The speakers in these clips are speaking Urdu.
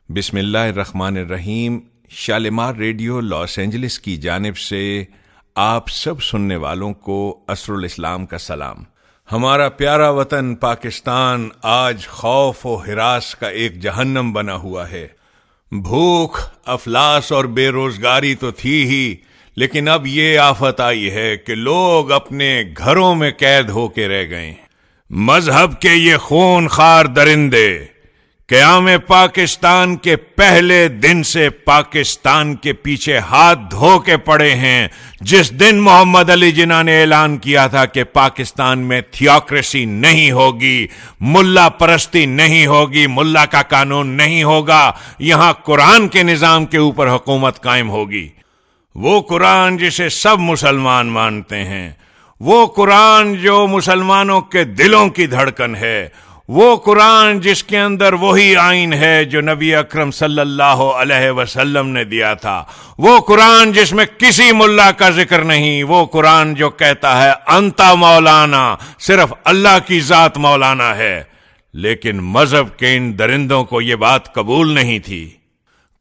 بسم اللہ الرحمن الرحیم۔ شالمار ریڈیو لاس اینجلس کی جانب سے آپ سب سننے والوں کو عصر الاسلام کا سلام۔ ہمارا پیارا وطن پاکستان آج خوف و ہراس کا ایک جہنم بنا ہوا ہے۔ بھوک، افلاس اور بے روزگاری تو تھی ہی، لیکن اب یہ آفت آئی ہے کہ لوگ اپنے گھروں میں قید ہو کے رہ گئے۔ مذہب کے یہ خون خار درندے قیام پاکستان کے پہلے دن سے پاکستان کے پیچھے ہاتھ دھو کے پڑے ہیں۔ جس دن محمد علی جناح نے اعلان کیا تھا کہ پاکستان میں تھیوکریسی نہیں ہوگی، ملا پرستی نہیں ہوگی، ملا کا قانون نہیں ہوگا، یہاں قرآن کے نظام کے اوپر حکومت قائم ہوگی۔ وہ قرآن جسے سب مسلمان مانتے ہیں، وہ قرآن جو مسلمانوں کے دلوں کی دھڑکن ہے، وہ قرآن جس کے اندر وہی آئین ہے جو نبی اکرم صلی اللہ علیہ وسلم نے دیا تھا، وہ قرآن جس میں کسی ملا کا ذکر نہیں، وہ قرآن جو کہتا ہے انتا مولانا، صرف اللہ کی ذات مولانا ہے۔ لیکن مذہب کے ان درندوں کو یہ بات قبول نہیں تھی۔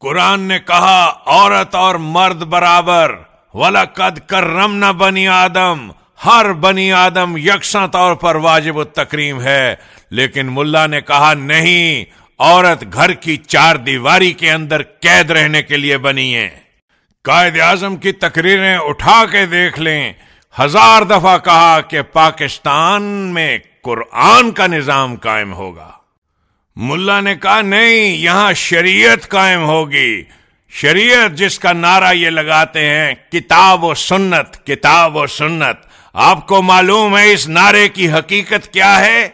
قرآن نے کہا عورت اور مرد برابر، وَلَقَدْ كَرَّمْنَا بَنِي آدم، ہر بنی آدم یکساں طور پر واجب التکریم ہے۔ لیکن ملا نے کہا نہیں، عورت گھر کی چار دیواری کے اندر قید رہنے کے لیے بنی ہے۔ قائد اعظم کی تقریریں اٹھا کے دیکھ لیں، 1000 دفعہ کہا کہ پاکستان میں قرآن کا نظام قائم ہوگا۔ ملا نے کہا نہیں، یہاں شریعت قائم ہوگی۔ شریعت جس کا نعرہ یہ لگاتے ہیں کتاب و سنت، کتاب و سنت۔ آپ کو معلوم ہے اس نعرے کی حقیقت کیا ہے؟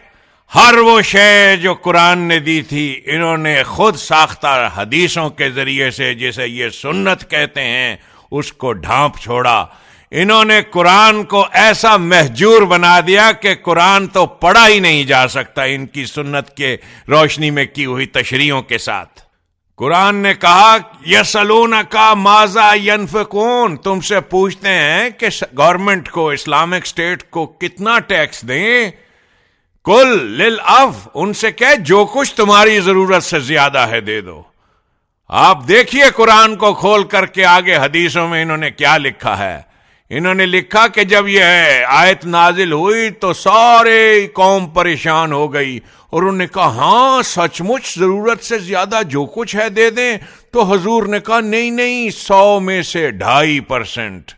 ہر وہ شے جو قرآن نے دی تھی، انہوں نے خود ساختہ حدیثوں کے ذریعے سے، جسے یہ سنت کہتے ہیں، اس کو ڈھانپ چھوڑا۔ انہوں نے قرآن کو ایسا مہجور بنا دیا کہ قرآن تو پڑھا ہی نہیں جا سکتا ان کی سنت کے روشنی میں کی ہوئی تشریحوں کے ساتھ۔ قرآن نے کہا یسألونک ماذا ینفقون، تم سے پوچھتے ہیں کہ گورنمنٹ کو، اسلامک اسٹیٹ کو کتنا ٹیکس دیں؟ کل للعفو، ان سے کہ جو کچھ تمہاری ضرورت سے زیادہ ہے دے دو۔ آپ دیکھیے قرآن کو کھول کر کے آگے حدیثوں میں انہوں نے کیا لکھا ہے۔ انہوں نے لکھا کہ جب یہ آیت نازل ہوئی تو سارے قوم پریشان ہو گئی، اور انہوں نے کہا ہاں سچ مچ ضرورت سے زیادہ جو کچھ ہے دے دیں۔ تو حضور نے کہا نہیں نہیں، 100 میں سے 2.5%،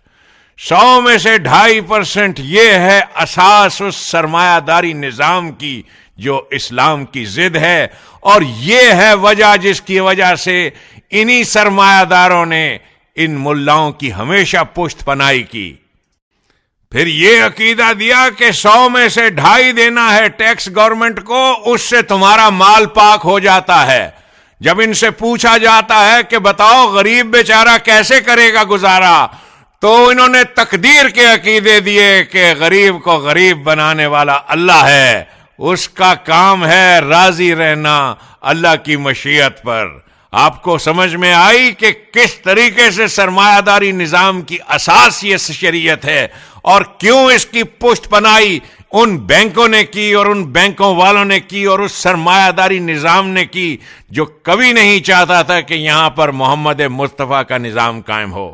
100 میں سے 2.5%، یہ ہے اساس اس سرمایہ داری نظام کی جو اسلام کی ضد ہے، اور یہ ہے وجہ جس کی وجہ سے انہی سرمایہ داروں نے ان ملاؤں کی ہمیشہ پشت پناہی کی۔ پھر یہ عقیدہ دیا کہ 100 میں سے 2.5 دینا ہے ٹیکس گورنمنٹ کو، اس سے تمہارا مال پاک ہو جاتا ہے۔ جب ان سے پوچھا جاتا ہے کہ بتاؤ غریب بیچارہ کیسے کرے گا گزارا، تو انہوں نے تقدیر کے عقیدے دیے کہ غریب کو غریب بنانے والا اللہ ہے، اس کا کام ہے راضی رہنا اللہ کی مشیت پر۔ آپ کو سمجھ میں آئی کہ کس طریقے سے سرمایہ داری نظام کی اساس یہ شریعت ہے، اور کیوں اس کی پشت پناہی ان بینکوں نے کی اور ان بینکوں والوں نے کی اور اس سرمایہ داری نظام نے کی جو کبھی نہیں چاہتا تھا کہ یہاں پر محمد مصطفیٰ کا نظام قائم ہو۔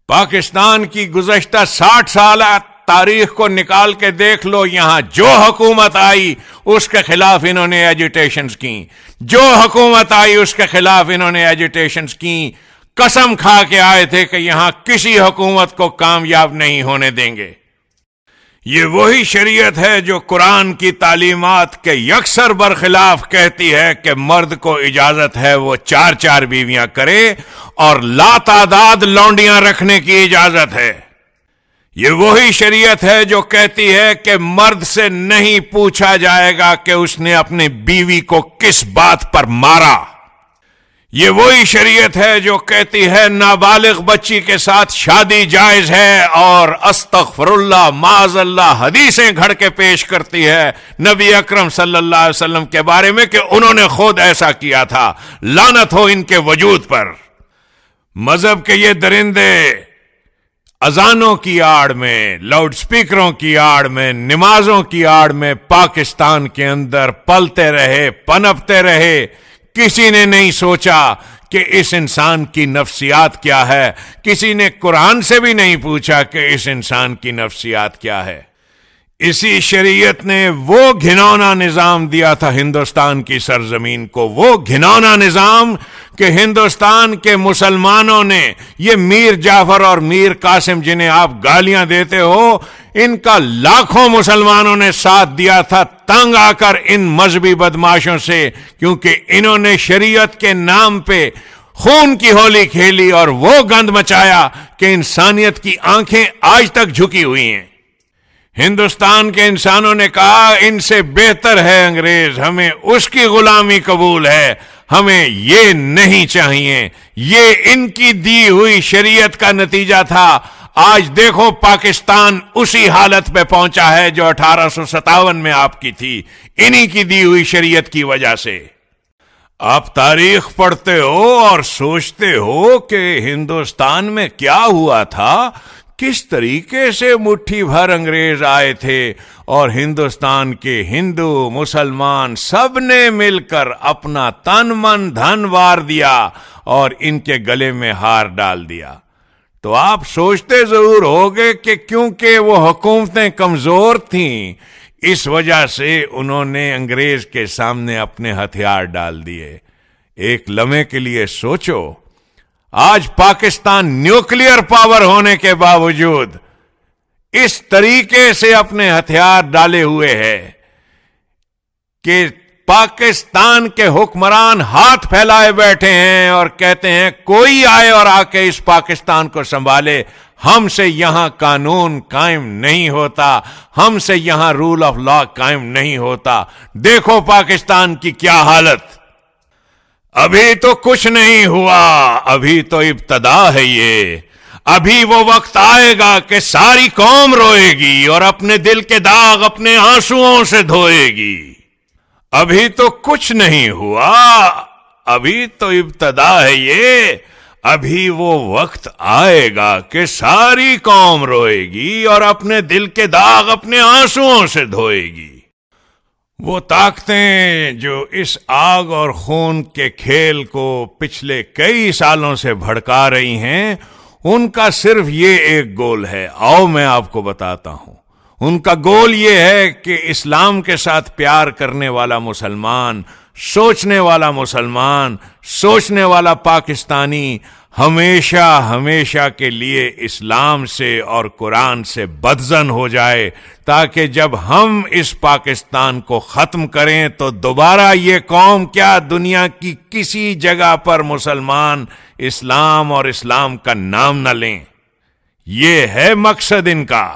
پاکستان کی گزشتہ 60 سالہ تاریخ کو نکال کے دیکھ لو، یہاں جو حکومت آئی اس کے خلاف انہوں نے ایجیٹیشنز کی، جو حکومت آئی اس کے خلاف انہوں نے ایجیٹیشنز کی۔ قسم کھا کے آئے تھے کہ یہاں کسی حکومت کو کامیاب نہیں ہونے دیں گے۔ یہ وہی شریعت ہے جو قرآن کی تعلیمات کے یکسر برخلاف کہتی ہے کہ مرد کو اجازت ہے وہ 4 بیویاں کرے اور لاتعداد لونڈیاں رکھنے کی اجازت ہے۔ یہ وہی شریعت ہے جو کہتی ہے کہ مرد سے نہیں پوچھا جائے گا کہ اس نے اپنی بیوی کو کس بات پر مارا۔ یہ وہی شریعت ہے جو کہتی ہے نابالغ بچی کے ساتھ شادی جائز ہے، اور استغفر اللہ معاذ اللہ حدیثیں گھڑ کے پیش کرتی ہے نبی اکرم صلی اللہ علیہ وسلم کے بارے میں کہ انہوں نے خود ایسا کیا تھا۔ لعنت ہو ان کے وجود پر۔ مذہب کے یہ درندے اذانوں کی آڑ میں، لاؤڈ سپیکروں کی آڑ میں، نمازوں کی آڑ میں پاکستان کے اندر پلتے رہے، پنپتے رہے۔ کسی نے نہیں سوچا کہ اس انسان کی نفسیات کیا ہے، کسی نے قرآن سے بھی نہیں پوچھا کہ اس انسان کی نفسیات کیا ہے۔ اسی شریعت نے وہ گھنونا نظام دیا تھا ہندوستان کی سرزمین کو، وہ گھنونا نظام کہ ہندوستان کے مسلمانوں نے، یہ میر جعفر اور میر قاسم جنہیں آپ گالیاں دیتے ہو، ان کا لاکھوں مسلمانوں نے ساتھ دیا تھا تنگ آ کر ان مذہبی بدماشوں سے، کیونکہ انہوں نے شریعت کے نام پہ خون کی ہولی کھیلی اور وہ گند مچایا کہ انسانیت کی آنکھیں آج تک جھکی ہوئی ہیں۔ ہندوستان کے انسانوں نے کہا ان سے بہتر ہے انگریز، ہمیں اس کی غلامی قبول ہے، ہمیں یہ نہیں چاہیے۔ یہ ان کی دی ہوئی شریعت کا نتیجہ تھا۔ آج دیکھو پاکستان اسی حالت پہ پہنچا ہے جو 1857 میں آپ کی تھی، انہی کی دی ہوئی شریعت کی وجہ سے۔ آپ تاریخ پڑھتے ہو اور سوچتے ہو کہ ہندوستان میں کیا ہوا تھا، کس طریقے سے مٹھی بھر انگریز آئے تھے اور ہندوستان کے ہندو مسلمان سب نے مل کر اپنا تن من دھن وار دیا اور ان کے گلے میں ہار ڈال دیا۔ تو آپ سوچتے ضرور ہوگے کہ کیونکہ وہ حکومتیں کمزور تھیں، اس وجہ سے انہوں نے انگریز کے سامنے اپنے ہتھیار ڈال دیے۔ ایک لمحے کے لیے سوچو، آج پاکستان نیوکلیئر پاور ہونے کے باوجود اس طریقے سے اپنے ہتھیار ڈالے ہوئے ہے کہ پاکستان کے حکمران ہاتھ پھیلائے بیٹھے ہیں اور کہتے ہیں کوئی آئے اور آ کے اس پاکستان کو سنبھالے، ہم سے یہاں قانون قائم نہیں ہوتا، ہم سے یہاں رول آف لا قائم نہیں ہوتا۔ دیکھو پاکستان کی کیا حالت۔ ابھی تو کچھ نہیں ہوا، ابھی تو ابتدا ہے یہ۔ ابھی وہ وقت آئے گا کہ ساری قوم روئے گی اور اپنے دل کے داغ اپنے آنسوؤں سے دھوئے گی۔ ابھی تو کچھ نہیں ہوا، ابھی تو ابتدا ہے یہ۔ ابھی وہ وقت آئے گا کہ ساری قوم روئے گی اور اپنے دل کے داغ اپنے آنسوؤں سے دھوئے گی۔ وہ طاقتیں جو اس آگ اور خون کے کھیل کو پچھلے کئی سالوں سے بھڑکا رہی ہیں، ان کا صرف یہ ایک گول ہے، آؤ میں آپ کو بتاتا ہوں۔ ان کا گول یہ ہے کہ اسلام کے ساتھ پیار کرنے والا مسلمان، سوچنے والا مسلمان، سوچنے والا پاکستانی ہمیشہ ہمیشہ کے لیے اسلام سے اور قرآن سے بدظن ہو جائے، تاکہ جب ہم اس پاکستان کو ختم کریں تو دوبارہ یہ قوم کیا دنیا کی کسی جگہ پر مسلمان اسلام اور اسلام کا نام نہ لیں۔ یہ ہے مقصد ان کا۔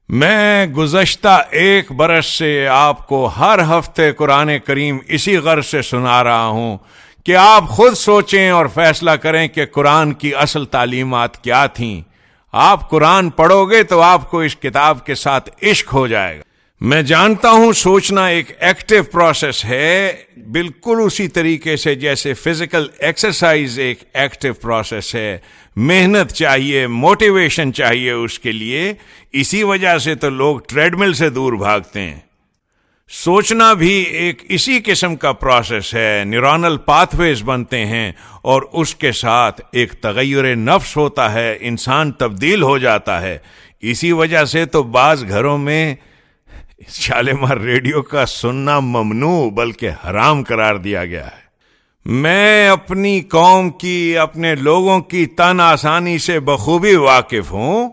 میں گزشتہ 1 برس سے آپ کو ہر ہفتے قرآن کریم اسی غرض سے سنا رہا ہوں کہ آپ خود سوچیں اور فیصلہ کریں کہ قرآن کی اصل تعلیمات کیا تھیں۔ آپ قرآن پڑھو گے تو آپ کو اس کتاب کے ساتھ عشق ہو جائے گا۔ میں جانتا ہوں سوچنا ایک ایکٹیو پروسیس ہے، بالکل اسی طریقے سے جیسے فزیکل ایکسرسائز ایک ایکٹیو پروسیس ہے، محنت چاہیے، موٹیویشن چاہیے اس کے لیے۔ اسی وجہ سے تو لوگ ٹریڈ مل سے دور بھاگتے ہیں۔ سوچنا بھی ایک اسی قسم کا پروسیس ہے، نیورونل پاتھ ویز بنتے ہیں اور اس کے ساتھ ایک تغیر نفس ہوتا ہے، انسان تبدیل ہو جاتا ہے۔ اسی وجہ سے تو بعض گھروں میں شالیمار ریڈیو کا سننا ممنوع بلکہ حرام قرار دیا گیا ہے۔ میں اپنی قوم کی، اپنے لوگوں کی تن آسانی سے بخوبی واقف ہوں،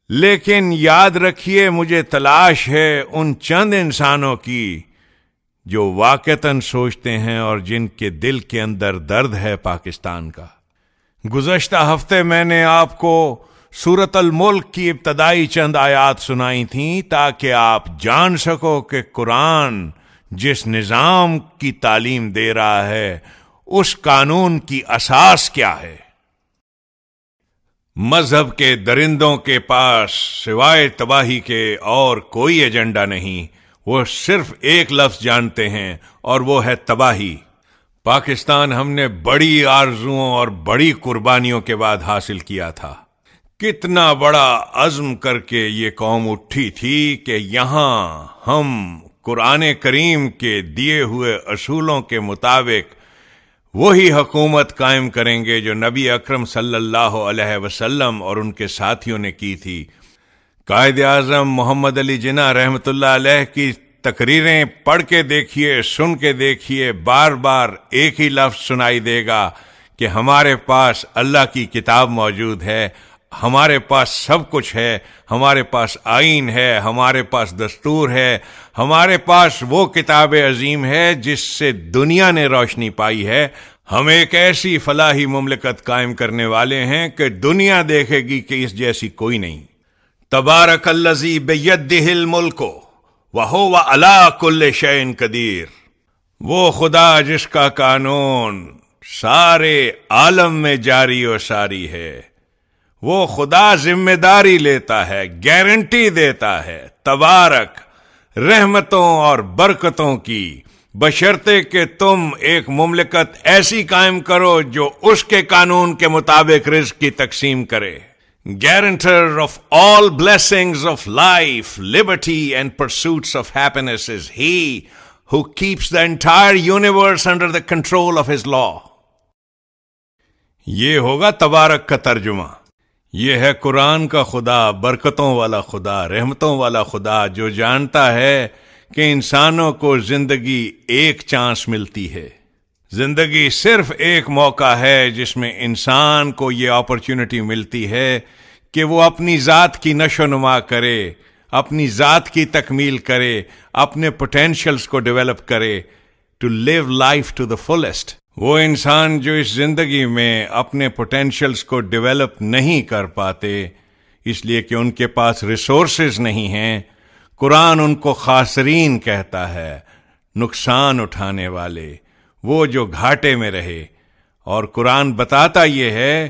لیکن یاد رکھیے مجھے تلاش ہے ان چند انسانوں کی جو واقعتاً سوچتے ہیں اور جن کے دل کے اندر درد ہے پاکستان کا۔ گزشتہ ہفتے میں نے آپ کو سورۃ الملک کی ابتدائی چند آیات سنائی تھیں تاکہ آپ جان سکو کہ قرآن جس نظام کی تعلیم دے رہا ہے اس قانون کی اساس کیا ہے۔ مذہب کے درندوں کے پاس سوائے تباہی کے اور کوئی ایجنڈا نہیں، وہ صرف ایک لفظ جانتے ہیں اور وہ ہے تباہی۔ پاکستان ہم نے بڑی آرزوؤں اور بڑی قربانیوں کے بعد حاصل کیا تھا۔ کتنا بڑا عزم کر کے یہ قوم اٹھی تھی کہ یہاں ہم قرآن کریم کے دیے ہوئے اصولوں کے مطابق وہی حکومت قائم کریں گے جو نبی اکرم صلی اللہ علیہ وسلم اور ان کے ساتھیوں نے کی تھی۔ قائد اعظم محمد علی جناح رحمۃ اللہ علیہ کی تقریریں پڑھ کے دیکھیے، سن کے دیکھیے، بار بار ایک ہی لفظ سنائی دے گا کہ ہمارے پاس اللہ کی کتاب موجود ہے، ہمارے پاس سب کچھ ہے، ہمارے پاس آئین ہے، ہمارے پاس دستور ہے، ہمارے پاس وہ کتاب عظیم ہے جس سے دنیا نے روشنی پائی ہے۔ ہم ایک ایسی فلاحی مملکت قائم کرنے والے ہیں کہ دنیا دیکھے گی کہ اس جیسی کوئی نہیں۔ تبارک الذی بیدہ الملک وہو علی کل شیء قدیر، وہ خدا جس کا قانون سارے عالم میں جاری و ساری ہے، وہ خدا ذمہ داری لیتا ہے، گارنٹی دیتا ہے تبارک رحمتوں اور برکتوں کی، بشرطے کہ تم ایک مملکت ایسی قائم کرو جو اس کے قانون کے مطابق رزق کی تقسیم کرے۔ Guarantor of all blessings of life, liberty and pursuits of happiness is He who keeps the entire universe under the control of His law. یہ ہوگا تبارک کا ترجمہ۔ یہ ہے قرآن کا خدا، برکتوں والا خدا، رحمتوں والا خدا، جو جانتا ہے کہ انسانوں کو زندگی ایک چانس ملتی ہے۔ زندگی صرف ایک موقع ہے جس میں انسان کو یہ اپرچونٹی ملتی ہے کہ وہ اپنی ذات کی نشو و نما کرے، اپنی ذات کی تکمیل کرے، اپنے پوٹینشلز کو ڈیولپ کرے، to live life to the fullest. وہ انسان جو اس زندگی میں اپنے پوٹینشلز کو ڈیولپ نہیں کر پاتے اس لیے کہ ان کے پاس ریسورسز نہیں ہیں، قرآن ان کو خاسرین کہتا ہے، نقصان اٹھانے والے، وہ جو گھاٹے میں رہے۔ اور قرآن بتاتا یہ ہے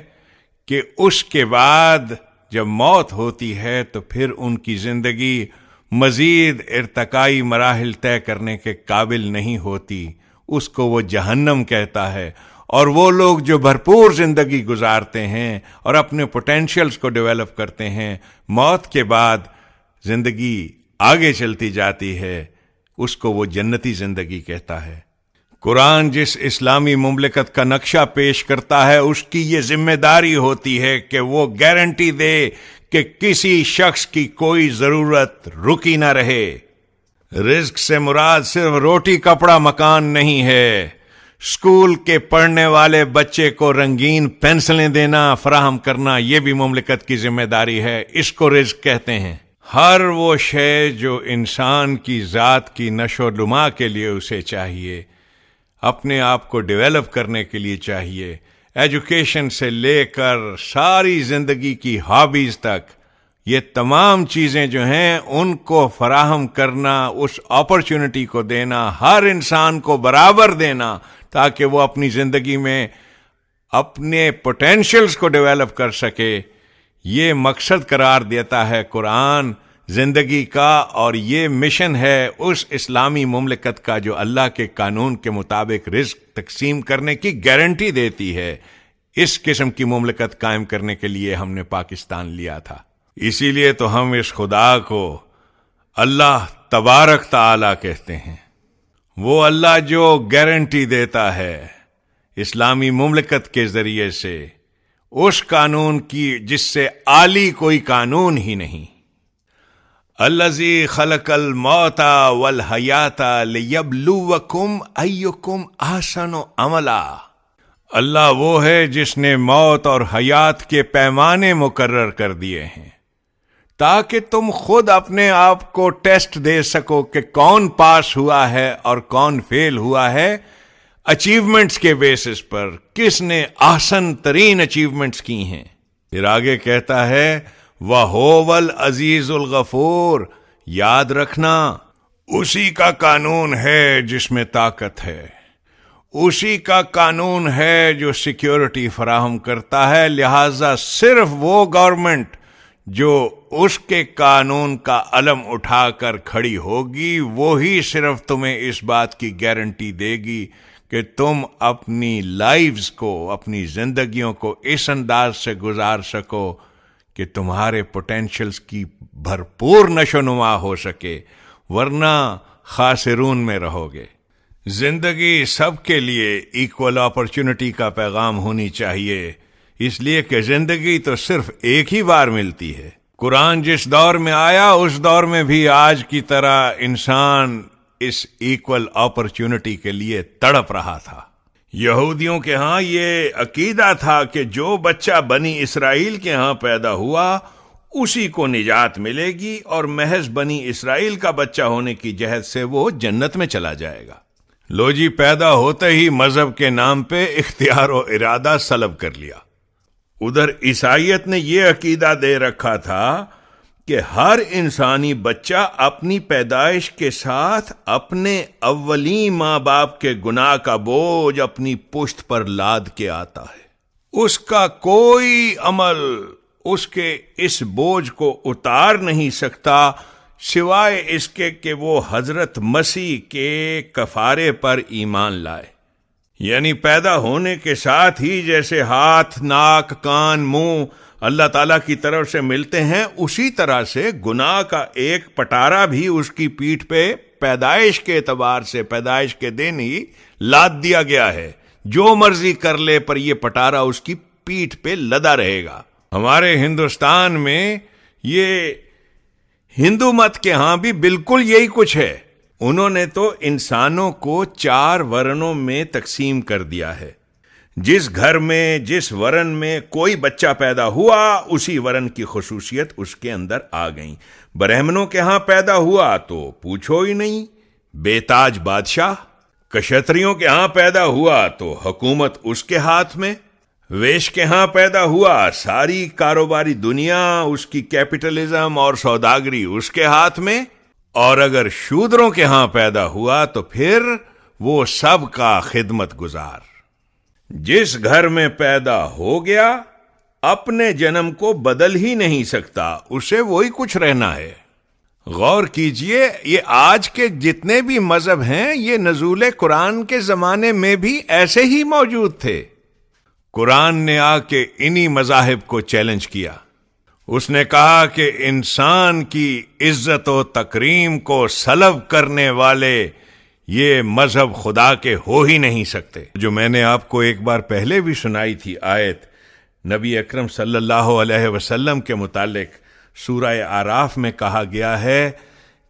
کہ اس کے بعد جب موت ہوتی ہے تو پھر ان کی زندگی مزید ارتقائی مراحل طے کرنے کے قابل نہیں ہوتی، اس کو وہ جہنم کہتا ہے۔ اور وہ لوگ جو بھرپور زندگی گزارتے ہیں اور اپنے پوٹینشلز کو ڈیولپ کرتے ہیں، موت کے بعد زندگی آگے چلتی جاتی ہے، اس کو وہ جنتی زندگی کہتا ہے۔ قرآن جس اسلامی مملکت کا نقشہ پیش کرتا ہے اس کی یہ ذمہ داری ہوتی ہے کہ وہ گارنٹی دے کہ کسی شخص کی کوئی ضرورت رکی نہ رہے۔ رزق سے مراد صرف روٹی کپڑا مکان نہیں ہے، اسکول کے پڑھنے والے بچے کو رنگین پینسلیں دینا فراہم کرنا یہ بھی مملکت کی ذمہ داری ہے، اس کو رزق کہتے ہیں۔ ہر وہ شے جو انسان کی ذات کی نشو و نما کے لیے اسے چاہیے، اپنے آپ کو ڈیولپ کرنے کے لیے چاہیے، ایجوکیشن سے لے کر ساری زندگی کی ہابیز تک، یہ تمام چیزیں جو ہیں ان کو فراہم کرنا، اس اپرچونٹی کو دینا، ہر انسان کو برابر دینا تاکہ وہ اپنی زندگی میں اپنے پوٹینشلز کو ڈیولپ کر سکے، یہ مقصد قرار دیتا ہے قرآن زندگی کا۔ اور یہ مشن ہے اس اسلامی مملکت کا جو اللہ کے قانون کے مطابق رزق تقسیم کرنے کی گارنٹی دیتی ہے۔ اس قسم کی مملکت قائم کرنے کے لیے ہم نے پاکستان لیا تھا، اسی لیے تو ہم اس خدا کو اللہ تبارک تعالی کہتے ہیں۔ وہ اللہ جو گارنٹی دیتا ہے اسلامی مملکت کے ذریعے سے اس قانون کی جس سے عالی کوئی قانون ہی نہیں۔ الذی خلق الموت والحیات لیبلوکم ایکم احسن عملا، اللہ وہ ہے جس نے موت اور حیات کے پیمانے مقرر کر دیے ہیں تاکہ تم خود اپنے آپ کو ٹیسٹ دے سکو کہ کون پاس ہوا ہے اور کون فیل ہوا ہے، اچیومنٹس کے بیسس پر کس نے احسن ترین اچیومنٹس کی ہیں۔ پھر آگے کہتا ہے وَهُوَ الْعَزِيزُ الْغَفُورُ، یاد رکھنا اسی کا قانون ہے جس میں طاقت ہے، اسی کا قانون ہے جو سیکیورٹی فراہم کرتا ہے، لہذا صرف وہ گورنمنٹ جو اس کے قانون کا علم اٹھا کر کھڑی ہوگی وہی صرف تمہیں اس بات کی گارنٹی دے گی کہ تم اپنی لائفز کو، اپنی زندگیوں کو اس انداز سے گزار سکو کہ تمہارے پوٹینشلز کی بھرپور نشو و نما ہو سکے، ورنہ خاسرون میں رہو گے۔ زندگی سب کے لیے ایکول اپرچونٹی کا پیغام ہونی چاہیے، اس لیے کہ زندگی تو صرف ایک ہی بار ملتی ہے۔ قرآن جس دور میں آیا اس دور میں بھی آج کی طرح انسان اس ایکول اپرچونٹی کے لیے تڑپ رہا تھا۔ یہودیوں کے ہاں یہ عقیدہ تھا کہ جو بچہ بنی اسرائیل کے ہاں پیدا ہوا اسی کو نجات ملے گی، اور محض بنی اسرائیل کا بچہ ہونے کی جہت سے وہ جنت میں چلا جائے گا۔ لو جی، پیدا ہوتے ہی مذہب کے نام پہ اختیار و ارادہ سلب کر لیا۔ ادھر عیسائیت نے یہ عقیدہ دے رکھا تھا کہ ہر انسانی بچہ اپنی پیدائش کے ساتھ اپنے اولین ماں باپ کے گناہ کا بوجھ اپنی پشت پر لاد کے آتا ہے۔ اس کا کوئی عمل اس کے اس بوجھ کو اتار نہیں سکتا سوائے اس کے کہ وہ حضرت مسیح کے کفارے پر ایمان لائے۔ یعنی پیدا ہونے کے ساتھ ہی جیسے ہاتھ، ناک، کان، منہ اللہ تعالیٰ کی طرف سے ملتے ہیں، اسی طرح سے گناہ کا ایک پٹارا بھی اس کی پیٹھ پہ پیدائش کے اعتبار سے پیدائش کے دن ہی لاد دیا گیا ہے۔ جو مرضی کر لے پر یہ پٹارا اس کی پیٹھ پہ لدا رہے گا۔ ہمارے ہندوستان میں یہ ہندو مت کے ہاں بھی بالکل یہی کچھ ہے۔ انہوں نے تو انسانوں کو 4 ورنوں میں تقسیم کر دیا ہے۔ جس گھر میں جس ورن میں کوئی بچہ پیدا ہوا اسی ورن کی خصوصیت اس کے اندر آ گئیں۔ برہمنوں کے ہاں پیدا ہوا تو پوچھو ہی نہیں، بے تاج بادشاہ۔ کشتریوں کے ہاں پیدا ہوا تو حکومت اس کے ہاتھ میں۔ ویش کے ہاں پیدا ہوا ساری کاروباری دنیا، اس کی کیپٹلزم اور سوداگری اس کے ہاتھ میں۔ اور اگر شودروں کے ہاں پیدا ہوا تو پھر وہ سب کا خدمت گزار۔ جس گھر میں پیدا ہو گیا اپنے جنم کو بدل ہی نہیں سکتا، اسے وہی کچھ رہنا ہے۔ غور کیجئے، یہ آج کے جتنے بھی مذہب ہیں یہ نزول قرآن کے زمانے میں بھی ایسے ہی موجود تھے۔ قرآن نے آ کے انہی مذاہب کو چیلنج کیا۔ اس نے کہا کہ انسان کی عزت و تکریم کو سلب کرنے والے یہ مذہب خدا کے ہو ہی نہیں سکتے۔ جو میں نے آپ کو ایک بار پہلے بھی سنائی تھی آیت، نبی اکرم صلی اللہ علیہ وسلم کے متعلق سورہ اعراف میں کہا گیا ہے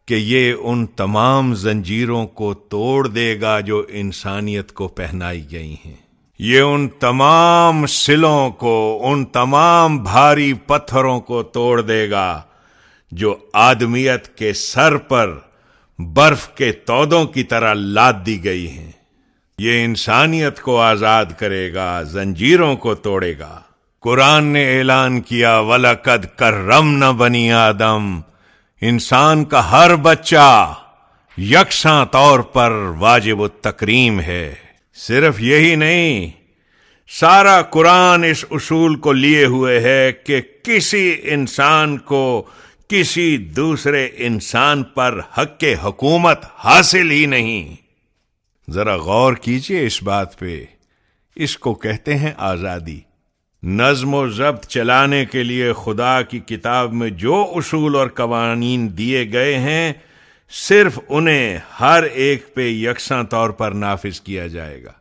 کہ یہ ان تمام زنجیروں کو توڑ دے گا جو انسانیت کو پہنائی گئی ہیں۔ یہ ان تمام سلوں کو، ان تمام بھاری پتھروں کو توڑ دے گا جو آدمیت کے سر پر برف کے تودوں کی طرح لاد دی گئی ہیں۔ یہ انسانیت کو آزاد کرے گا، زنجیروں کو توڑے گا۔ قرآن نے اعلان کیا وَلَقَدْ كَرَّمْنَا بَنِي آدم، انسان کا ہر بچہ یکساں طور پر واجب التکریم ہے۔ صرف یہی نہیں، سارا قرآن اس اصول کو لیے ہوئے ہے کہ کسی انسان کو کسی دوسرے انسان پر حق حکومت حاصل ہی نہیں۔ ذرا غور کیجئے اس بات پہ، اس کو کہتے ہیں آزادی۔ نظم و ضبط چلانے کے لیے خدا کی کتاب میں جو اصول اور قوانین دیے گئے ہیں صرف انہیں ہر ایک پہ یکساں طور پر نافذ کیا جائے گا۔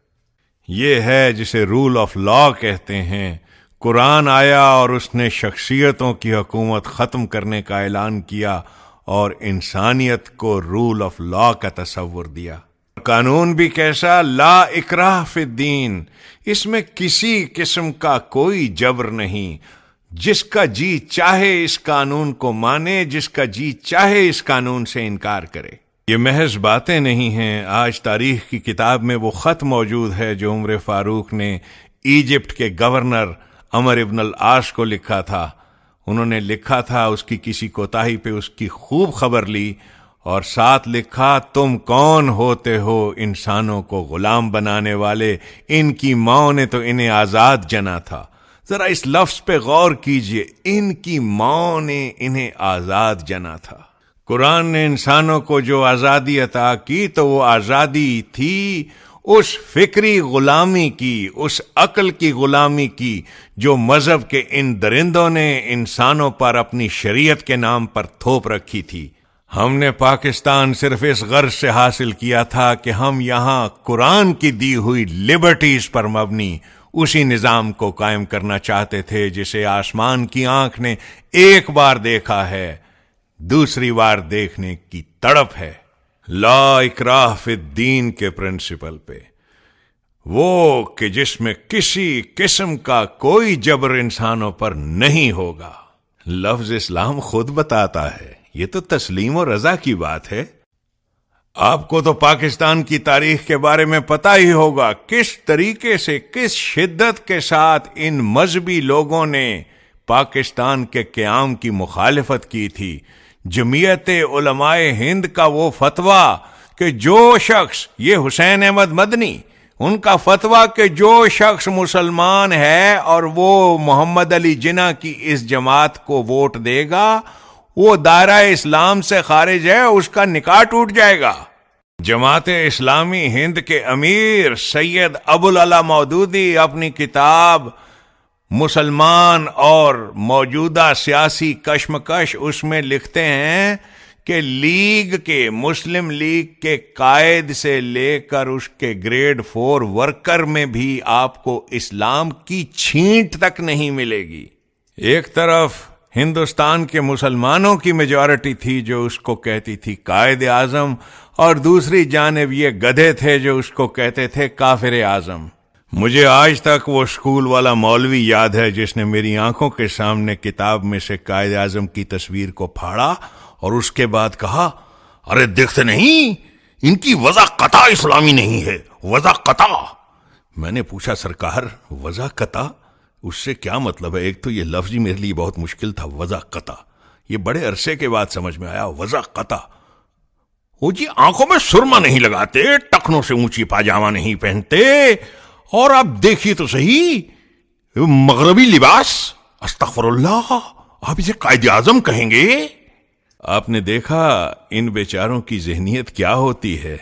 یہ ہے جسے رول آف لا کہتے ہیں۔ قرآن آیا اور اس نے شخصیتوں کی حکومت ختم کرنے کا اعلان کیا اور انسانیت کو رول آف لا کا تصور دیا۔ قانون بھی کیسا؟ لا اکراہ فی الدین، اس میں کسی قسم کا کوئی جبر نہیں۔ جس کا جی چاہے اس قانون کو مانے، جس کا جی چاہے اس قانون سے انکار کرے۔ یہ محض باتیں نہیں ہیں، آج تاریخ کی کتاب میں وہ خط موجود ہے جو عمر فاروق نے ایجپٹ کے گورنر عمر ابن العاص کو لکھا تھا۔ انہوں نے لکھا تھا، اس کی کسی کوتاہی پہ اس کی خوب خبر لی اور ساتھ لکھا، تم کون ہوتے ہو انسانوں کو غلام بنانے والے؟ ان کی ماں نے تو انہیں آزاد جنا تھا۔ ذرا اس لفظ پہ غور کیجئے، ان کی ماں نے انہیں آزاد جنا تھا۔ قرآن نے انسانوں کو جو آزادی عطا کی تو وہ آزادی تھی اس فکری غلامی کی، اس عقل کی غلامی کی جو مذہب کے ان درندوں نے انسانوں پر اپنی شریعت کے نام پر تھوپ رکھی تھی۔ ہم نے پاکستان صرف اس غرض سے حاصل کیا تھا کہ ہم یہاں قرآن کی دی ہوئی لبرٹیز پر مبنی اسی نظام کو قائم کرنا چاہتے تھے جسے آسمان کی آنکھ نے ایک بار دیکھا ہے، دوسری بار دیکھنے کی تڑپ ہے۔ لا اکراہ فی الدین کے پرنسپل پہ، وہ کہ جس میں کسی قسم کا کوئی جبر انسانوں پر نہیں ہوگا۔ لفظ اسلام خود بتاتا ہے، یہ تو تسلیم و رضا کی بات ہے۔ آپ کو تو پاکستان کی تاریخ کے بارے میں پتہ ہی ہوگا کس طریقے سے، کس شدت کے ساتھ ان مذہبی لوگوں نے پاکستان کے قیام کی مخالفت کی تھی۔ جمعیت علماء ہند کا وہ فتویٰ کہ جو شخص، یہ حسین احمد مدنی، ان کا فتویٰ کہ جو شخص مسلمان ہے اور وہ محمد علی جناح کی اس جماعت کو ووٹ دے گا وہ دائرہ اسلام سے خارج ہے، اس کا نکاح ٹوٹ جائے گا۔ جماعت اسلامی ہند کے امیر سید ابوالعلا مودودی اپنی کتاب مسلمان اور موجودہ سیاسی کشمکش اس میں لکھتے ہیں کہ لیگ کے، مسلم لیگ کے قائد سے لے کر اس کے گریڈ 4 ورکر میں بھی آپ کو اسلام کی چھینٹ تک نہیں ملے گی۔ ایک طرف ہندوستان کے مسلمانوں کی میجورٹی تھی جو اس کو کہتی تھی قائد اعظم، اور دوسری جانب یہ گدھے تھے جو اس کو کہتے تھے کافر اعظم۔ مجھے آج تک وہ اسکول والا مولوی یاد ہے جس نے میری آنکھوں کے سامنے کتاب میں سے قائد اعظم کی تصویر کو پھاڑا اور اس کے بعد کہا، ارے دیکھتے نہیں، ان کی وضع قطع اسلامی نہیں ہے، وضع قطع۔ میں نے پوچھا، سرکار وضع قطع اس سے کیا مطلب ہے؟ ایک تو یہ لفظ ہی میرے لیے بہت مشکل تھا، وضع قطع، یہ بڑے عرصے کے بعد سمجھ میں آیا، وضع قطع۔ وہ جی آنکھوں میں سرما نہیں لگاتے، ٹخنوں سے اونچی پاجامہ نہیں پہنتے، اور آپ دیکھیے تو صحیح مغربی لباس، استغفر اللہ، آپ اسے قائد اعظم کہیں گے؟ آپ نے دیکھا ان بیچاروں کی ذہنیت کیا ہوتی ہے؟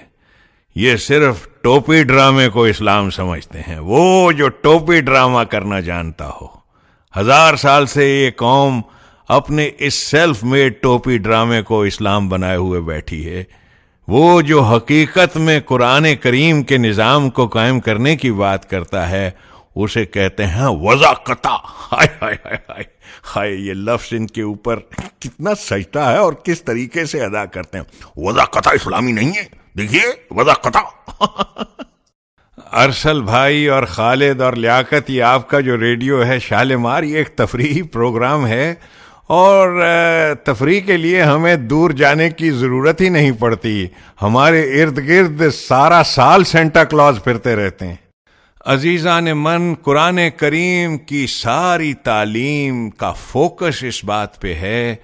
یہ صرف ٹوپی ڈرامے کو اسلام سمجھتے ہیں، وہ جو ٹوپی ڈرامہ کرنا جانتا ہو۔ 1000 سال سے یہ قوم اپنے اس سیلف میڈ ٹوپی ڈرامے کو اسلام بنائے ہوئے بیٹھی ہے۔ وہ جو حقیقت میں قرآن کریم کے نظام کو قائم کرنے کی بات کرتا ہے اسے کہتے ہیں وضع قطع۔ ہائے ہائے ہائے ہائے ہائے، یہ لفظ ان کے اوپر کتنا سجتا ہے اور کس طریقے سے ادا کرتے ہیں۔ وضع قطع اسلامی نہیں ہے، دیکھیے وضع قطع۔ ارسل بھائی اور خالد اور لیاقت، یہ آپ کا جو ریڈیو ہے شالمار، یہ ایک تفریحی پروگرام ہے، اور تفریح کے لیے ہمیں دور جانے کی ضرورت ہی نہیں پڑتی، ہمارے ارد گرد سارا سال سینٹا کلاز پھرتے رہتے ہیں۔ عزیزان من، قرآن کریم کی ساری تعلیم کا فوکس اس بات پہ ہے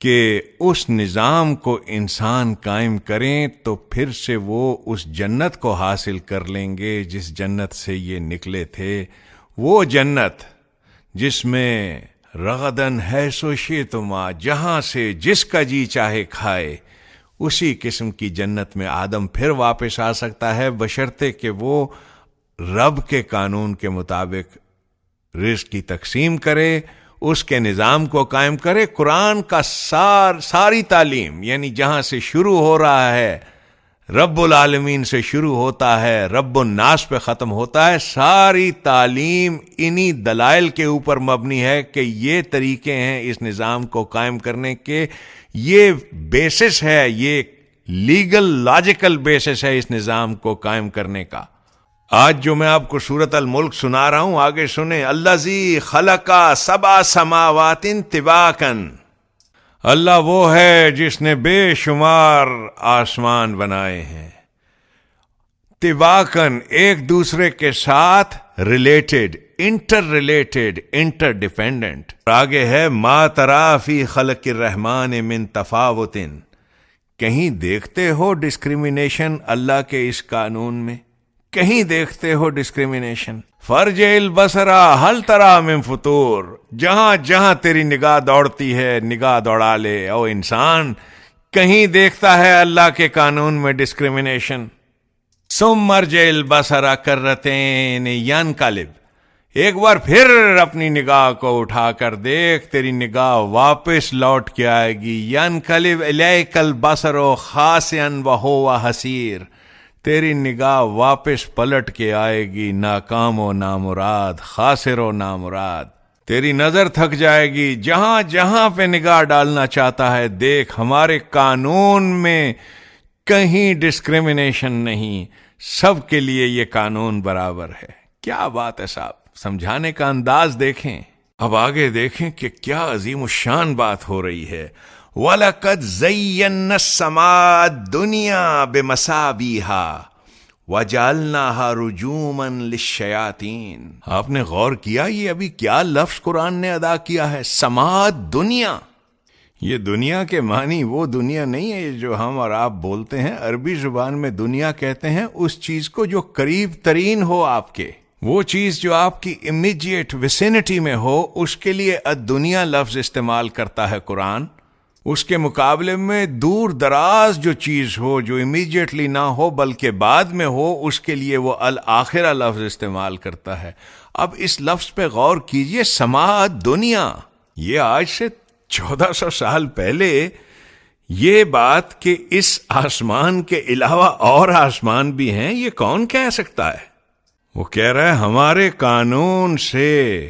کہ اس نظام کو انسان قائم کریں تو پھر سے وہ اس جنت کو حاصل کر لیں گے جس جنت سے یہ نکلے تھے، وہ جنت جس میں رغدن ہے سو شیتما، جہاں سے جس کا جی چاہے کھائے، اسی قسم کی جنت میں آدم پھر واپس آ سکتا ہے، بشرطے کہ وہ رب کے قانون کے مطابق رزق کی تقسیم کرے، اس کے نظام کو قائم کرے۔ قرآن کا ساری تعلیم، یعنی جہاں سے شروع ہو رہا ہے رب العالمین سے شروع ہوتا ہے، رب الناس پہ ختم ہوتا ہے، ساری تعلیم انہی دلائل کے اوپر مبنی ہے کہ یہ طریقے ہیں اس نظام کو قائم کرنے کے، یہ بیسس ہے، یہ لیگل لاجیکل بیسس ہے اس نظام کو قائم کرنے کا۔ آج جو میں آپ کو سورۃ الملک سنا رہا ہوں، آگے سنیں۔ الذی خلق سبع سماوات طباقا، اللہ وہ ہے جس نے بے شمار آسمان بنائے ہیں، طباقاً ایک دوسرے کے ساتھ ریلیٹڈ، انٹر ڈیپینڈنٹ۔ آگے ہے ما تری فی خلق الرحمن من تفاوت، کہیں دیکھتے ہو ڈسکریمنیشن اللہ کے اس قانون میں؟ کہیں دیکھتے ہو ڈسکریمنیشن؟ فرجع البصر ہل تری من فطور، جہاں جہاں تیری نگاہ دوڑتی ہے نگاہ دوڑا لے۔ او انسان، کہیں دیکھتا ہے اللہ کے قانون میں ڈسکریمنیشن؟ ثم ارجع البصر کرتین ینقلب ایک بار پھر اپنی نگاہ کو اٹھا کر دیکھ، تیری نگاہ واپس لوٹ کے آئے گی. ینقلب الیک البصر خاسئا وہو حسیر، تیری نگاہ واپس پلٹ کے آئے گی ناکام و نامراد، خاسر و نامراد. تیری نظر تھک جائے گی. جہاں جہاں پہ نگاہ ڈالنا چاہتا ہے دیکھ، ہمارے قانون میں کہیں ڈسکریمنیشن نہیں، سب کے لیے یہ قانون برابر ہے. کیا بات ہے صاحب، سمجھانے کا انداز دیکھیں. اب آگے دیکھیں کہ کیا عظیم الشان بات ہو رہی ہے. وَلَقَدْ زَيَّنَّا السَّمَاءَ الدُّنْيَا بِمَصَابِيحَا وَجَعَلْنَاهَا رُجُومًا لِلشَّيَاطِينِ. آپ نے غور کیا یہ ابھی کیا لفظ قرآن نے ادا کیا ہے؟ سماء دنیا. یہ دنیا کے معنی وہ دنیا نہیں ہے جو ہم اور آپ بولتے ہیں. عربی زبان میں دنیا کہتے ہیں اس چیز کو جو قریب ترین ہو آپ کے، وہ چیز جو آپ کی امیڈیٹ ویسینٹی میں ہو، اس کے لیے الدنیا لفظ استعمال کرتا ہے قرآن. اس کے مقابلے میں دور دراز جو چیز ہو، جو امیڈیٹلی نہ ہو بلکہ بعد میں ہو، اس کے لیے وہ الآخرہ لفظ استعمال کرتا ہے. اب اس لفظ پہ غور کیجئے، سماء دنیا. یہ آج سے 1400 سال پہلے یہ بات کہ اس آسمان کے علاوہ اور آسمان بھی ہیں، یہ کون کہہ سکتا ہے؟ وہ کہہ رہا ہے ہمارے قانون سے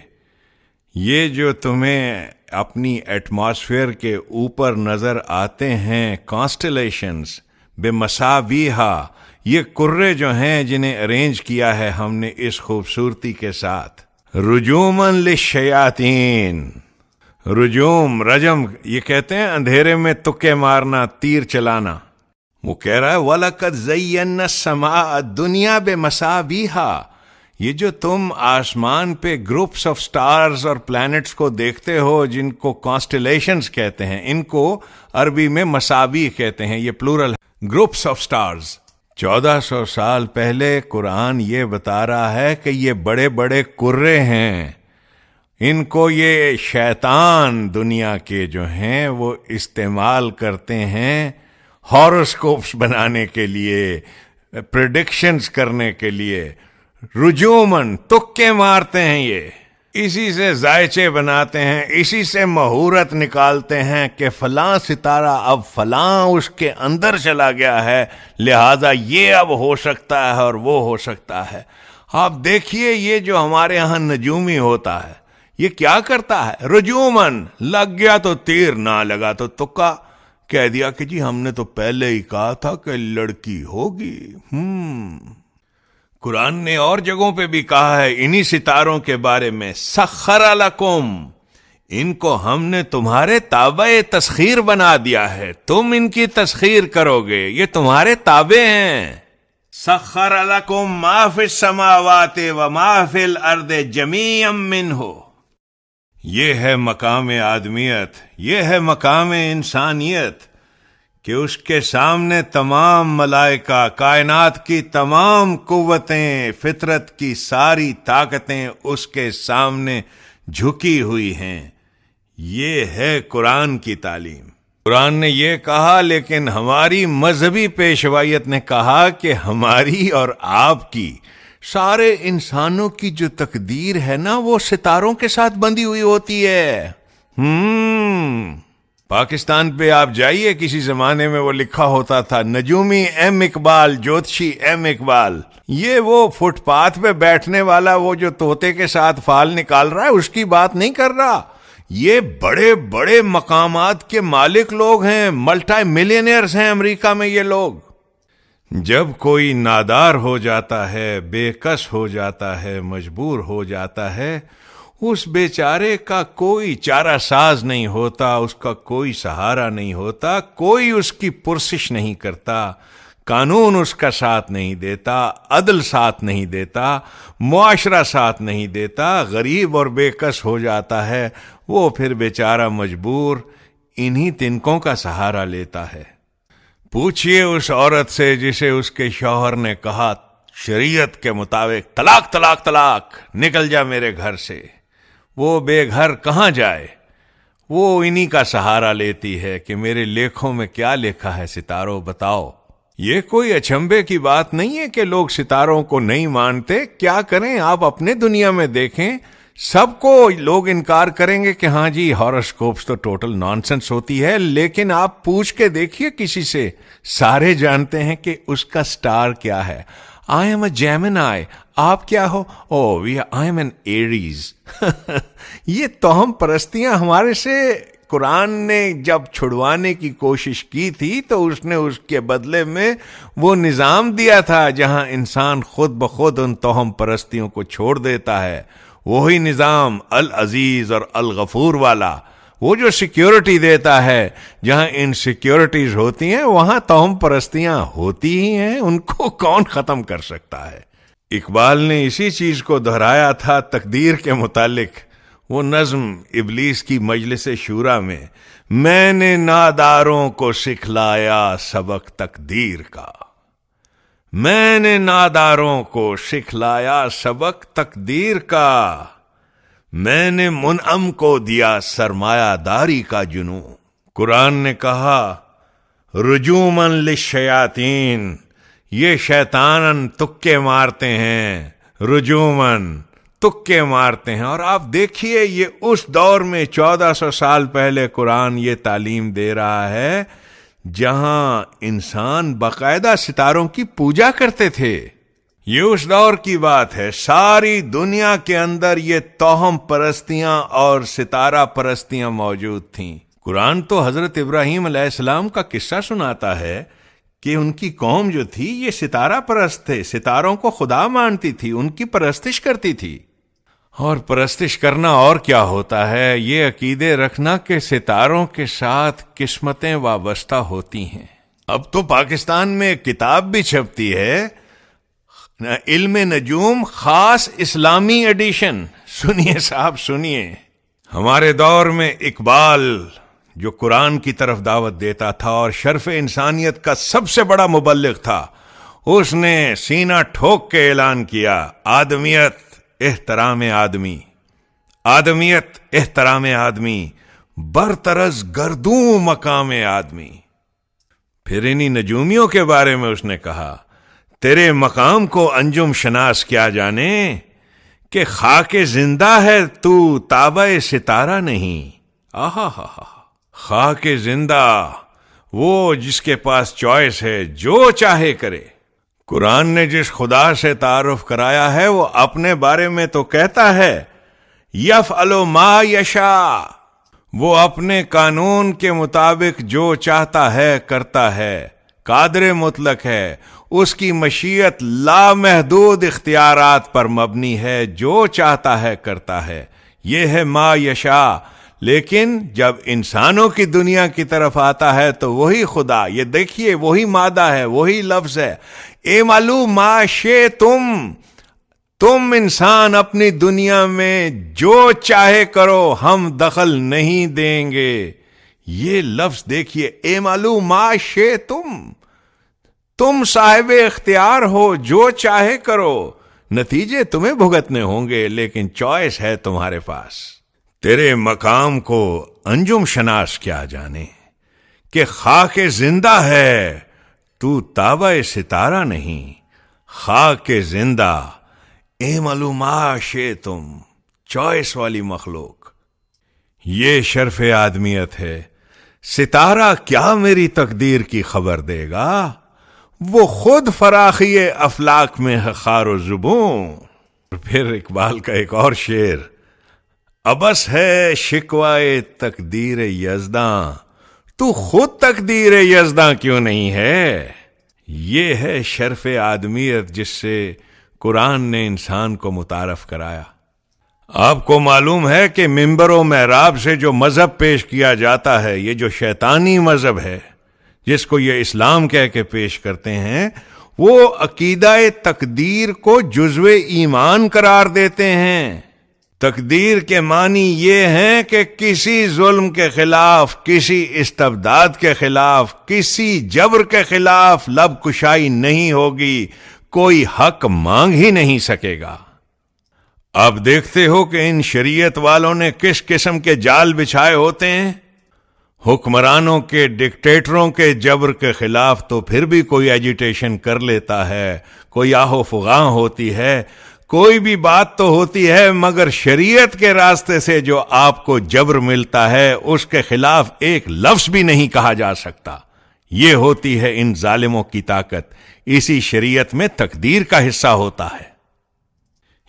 یہ جو تمہیں اپنی ایٹماسفیئر کے اوپر نظر آتے ہیں کانسٹلیشنز بمصابیحا، یہ کرے جو ہیں جنہیں ارینج کیا ہے ہم نے اس خوبصورتی کے ساتھ. رجوماً للشیاطین، رجوم رجم یہ کہتے ہیں اندھیرے میں تکے مارنا، تیر چلانا. وہ کہہ رہا ہے وَلَقَدْ زَيَّنَّا السَّمَاءَ الدُّنْيَا بِمَصَابِيحَا، یہ جو تم آسمان پہ گروپس آف سٹارز اور پلانٹس کو دیکھتے ہو جن کو کانسٹلیشنز کہتے ہیں، ان کو عربی میں مصابیح کہتے ہیں، یہ پلورل گروپس آف سٹارز. 1400 سال پہلے قرآن یہ بتا رہا ہے کہ یہ بڑے بڑے کرے ہیں، ان کو یہ شیطان دنیا کے جو ہیں وہ استعمال کرتے ہیں ہاروسکوپس بنانے کے لیے، پریڈکشنز کرنے کے لیے. رجومن تکے مارتے ہیں، یہ اسی سے ذائچے بناتے ہیں، اسی سے مہورت نکالتے ہیں کہ فلاں ستارہ اب فلاں اس کے اندر چلا گیا ہے، لہذا یہ اب ہو سکتا ہے اور وہ ہو سکتا ہے. آپ دیکھیے یہ جو ہمارے ہاں نجومی ہوتا ہے یہ کیا کرتا ہے؟ رجومن، لگ گیا تو تیر، نہ لگا تو تکا. کہہ دیا کہ جی ہم نے تو پہلے ہی کہا تھا کہ لڑکی ہوگی. قرآن نے اور جگہوں پہ بھی کہا ہے انہی ستاروں کے بارے میں، سخر لکم، ان کو ہم نے تمہارے تابع تسخیر بنا دیا ہے، تم ان کی تسخیر کرو گے، یہ تمہارے تابع ہیں. سخر لکم ما فی السماوات و ما فی الارض جمیعا منہ. یہ ہے مقام آدمیت، یہ ہے مقام انسانیت کہ اس کے سامنے تمام ملائکہ، کائنات کی تمام قوتیں، فطرت کی ساری طاقتیں اس کے سامنے جھکی ہوئی ہیں. یہ ہے قرآن کی تعلیم. قرآن نے یہ کہا، لیکن ہماری مذہبی پیشوائیت نے کہا کہ ہماری اور آپ کی، سارے انسانوں کی جو تقدیر ہے نا وہ ستاروں کے ساتھ بندھی ہوئی ہوتی ہے. پاکستان پہ آپ جائیے، کسی زمانے میں وہ لکھا ہوتا تھا نجومی ایم اقبال، جوتشی ایم اقبال. یہ وہ فٹ پاتھ پہ بیٹھنے والا وہ جو طوطے کے ساتھ فال نکال رہا ہے اس کی بات نہیں کر رہا. یہ بڑے بڑے مقامات کے مالک لوگ ہیں، ملٹی ملینئرز ہیں امریکہ میں یہ لوگ. جب کوئی نادار ہو جاتا ہے، بے کس ہو جاتا ہے، مجبور ہو جاتا ہے، اس بیچارے کا کوئی چارہ ساز نہیں ہوتا، اس کا کوئی سہارا نہیں ہوتا، کوئی اس کی پرسش نہیں کرتا، قانون اس کا ساتھ نہیں دیتا، عدل ساتھ نہیں دیتا، معاشرہ ساتھ نہیں دیتا، غریب اور بے کس ہو جاتا ہے. وہ پھر بیچارہ مجبور انہی تنکوں کا سہارا لیتا ہے. پوچھئے اس عورت سے جسے اس کے شوہر نے کہا شریعت کے مطابق طلاق طلاق طلاق، نکل جا میرے گھر سے، وہ بے گھر کہاں جائے؟ وہ انہی کا سہارا لیتی ہے کہ میرے لیکھوں میں کیا لکھا ہے ستاروں بتاؤ. یہ کوئی اچنبے کی بات نہیں ہے کہ لوگ ستاروں کو نہیں مانتے. کیا کریں، آپ اپنے دنیا میں دیکھیں، سب کو لوگ انکار کریں گے کہ ہاں جی ہاروسکوپس تو ٹوٹل نانسنس ہوتی ہے، لیکن آپ پوچھ کے دیکھیے کسی سے، سارے جانتے ہیں کہ اس کا سٹار کیا ہے. I am a Gemini. آپ کیا ہو؟ I am an Aries. یہ توہم پرستیاں ہمارے سے قرآن نے جب چھڑوانے کی کوشش کی تھی تو اس نے اس کے بدلے میں وہ نظام دیا تھا جہاں انسان خود بخود ان توہم پرستیوں کو چھوڑ دیتا ہے. وہی نظام العزیز اور الغفور والا، وہ جو سیکیورٹی دیتا ہے. جہاں انسیکیورٹیز ہوتی ہیں وہاں توہم پرستیاں ہوتی ہی ہیں، ان کو کون ختم کر سکتا ہے. اقبال نے اسی چیز کو دہرایا تھا تقدیر کے متعلق. وہ نظم ابلیس کی مجلس شورا میں نے ناداروں کو سکھلایا سبق تقدیر کا. میں نے ناداروں کو سکھلایا سبق تقدیر کا. میں نے منعم کو دیا سرمایہ داری کا جنوں. قرآن نے کہا رجوماً للشیاطین، یہ شیطان تکے مارتے ہیں. رجوماً تکے مارتے ہیں. اور آپ دیکھیے یہ اس دور میں 1400 سال پہلے قرآن یہ تعلیم دے رہا ہے جہاں انسان باقاعدہ ستاروں کی پوجا کرتے تھے. یہ اس دور کی بات ہے. ساری دنیا کے اندر یہ توہم پرستیاں اور ستارہ پرستیاں موجود تھیں. قرآن تو حضرت ابراہیم علیہ السلام کا قصہ سناتا ہے کہ ان کی قوم جو تھی یہ ستارہ پرست تھے، ستاروں کو خدا مانتی تھی، ان کی پرستش کرتی تھی. اور پرستش کرنا اور کیا ہوتا ہے؟ یہ عقیدے رکھنا کہ ستاروں کے ساتھ قسمتیں وابستہ ہوتی ہیں. اب تو پاکستان میں ایک کتاب بھی چھپتی ہے، علم نجوم خاص اسلامی ایڈیشن. سنیے صاحب سنیے. ہمارے دور میں اقبال جو قرآن کی طرف دعوت دیتا تھا اور شرف انسانیت کا سب سے بڑا مبلغ تھا، اس نے سینہ ٹھوک کے اعلان کیا آدمیت احترام آدمی، آدمیت احترام آدمی، برطرز گردوں مقام آدمی. پھر انہی نجومیوں کے بارے میں اس نے کہا تیرے مقام کو انجم شناس کیا جانے کہ خاک زندہ ہے تو تابع ستارہ نہیں. آہا ہا ہا، خاک زندہ، وہ جس کے پاس چوائس ہے، جو چاہے کرے. قرآن نے جس خدا سے تعارف کرایا ہے وہ اپنے بارے میں تو کہتا ہے یفعل ما یشاء، وہ اپنے قانون کے مطابق جو چاہتا ہے کرتا ہے. قادر مطلق ہے، اس کی مشیت لامحدود اختیارات پر مبنی ہے، جو چاہتا ہے کرتا ہے. یہ ہے ما یشاء. لیکن جب انسانوں کی دنیا کی طرف آتا ہے تو وہی خدا، یہ دیکھیے وہی مادہ ہے، وہی لفظ ہے، اعملوا ما شئتم. تم انسان اپنی دنیا میں جو چاہے کرو، ہم دخل نہیں دیں گے. یہ لفظ دیکھیے اعملوا ما شئتم، تم صاحب اختیار ہو، جو چاہے کرو، نتیجے تمہیں بھگتنے ہوں گے لیکن چوائس ہے تمہارے پاس. تیرے مقام کو انجم شناس کیا جانے کہ خاک زندہ ہے تو تابع ستارہ نہیں. خاک زندہ اعملوا ما شئتم، چوائس والی مخلوق. یہ شرف آدمیت ہے. ستارہ کیا میری تقدیر کی خبر دے گا؟ وہ خود فراخی افلاک میں ہے خار و زبوں. پھر اقبال کا ایک اور شعر، ابس ہے شکوائے تقدیر یزداں، تو خود تقدیر یزداں کیوں نہیں ہے؟ یہ ہے شرف آدمیت جس سے قرآن نے انسان کو متعارف کرایا. آپ کو معلوم ہے کہ منبر و محراب سے جو مذہب پیش کیا جاتا ہے، یہ جو شیطانی مذہب ہے جس کو یہ اسلام کہہ کے پیش کرتے ہیں، وہ عقیدہ تقدیر کو جزو ایمان قرار دیتے ہیں. تقدیر کے معنی یہ ہیں کہ کسی ظلم کے خلاف، کسی استبداد کے خلاف، کسی جبر کے خلاف لب کشائی نہیں ہوگی، کوئی حق مانگ ہی نہیں سکے گا. آپ دیکھتے ہو کہ ان شریعت والوں نے کس قسم کے جال بچھائے ہوتے ہیں. حکمرانوں کے ڈکٹیٹروں کے جبر کے خلاف تو پھر بھی کوئی ایجیٹیشن کر لیتا ہے، کوئی آہ و فغاں ہوتی ہے، کوئی بھی بات تو ہوتی ہے، مگر شریعت کے راستے سے جو آپ کو جبر ملتا ہے اس کے خلاف ایک لفظ بھی نہیں کہا جا سکتا۔ یہ ہوتی ہے ان ظالموں کی طاقت، اسی شریعت میں تقدیر کا حصہ ہوتا ہے۔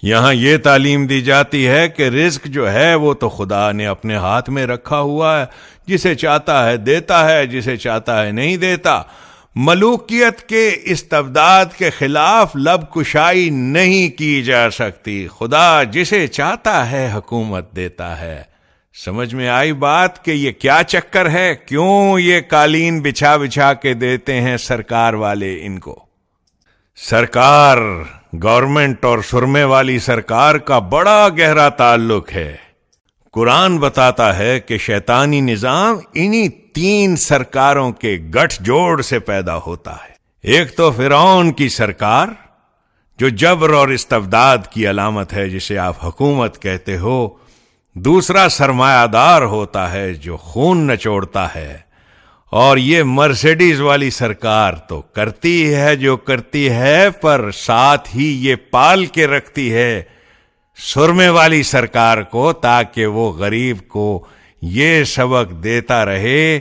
یہاں یہ تعلیم دی جاتی ہے کہ رزق جو ہے وہ تو خدا نے اپنے ہاتھ میں رکھا ہوا ہے، جسے چاہتا ہے دیتا ہے، جسے چاہتا ہے نہیں دیتا۔ ملوکیت کے استبداد کے خلاف لب کشائی نہیں کی جا سکتی، خدا جسے چاہتا ہے حکومت دیتا ہے۔ سمجھ میں آئی بات کہ یہ کیا چکر ہے، کیوں یہ قالین بچھا بچھا کے دیتے ہیں سرکار والے ان کو؟ سرکار، گورنمنٹ اور سرمے والی سرکار کا بڑا گہرا تعلق ہے۔ قرآن بتاتا ہے کہ شیطانی نظام انہی 3 سرکاروں کے گٹھ جوڑ سے پیدا ہوتا ہے۔ ایک تو فرعون کی سرکار جو جبر اور استبداد کی علامت ہے، جسے آپ حکومت کہتے ہو۔ دوسرا سرمایہ دار ہوتا ہے جو خون نچوڑتا ہے، اور یہ مرسیڈیز والی سرکار تو کرتی ہے جو کرتی ہے، پر ساتھ ہی یہ پال کے رکھتی ہے سرمے والی سرکار کو، تاکہ وہ غریب کو یہ سبق دیتا رہے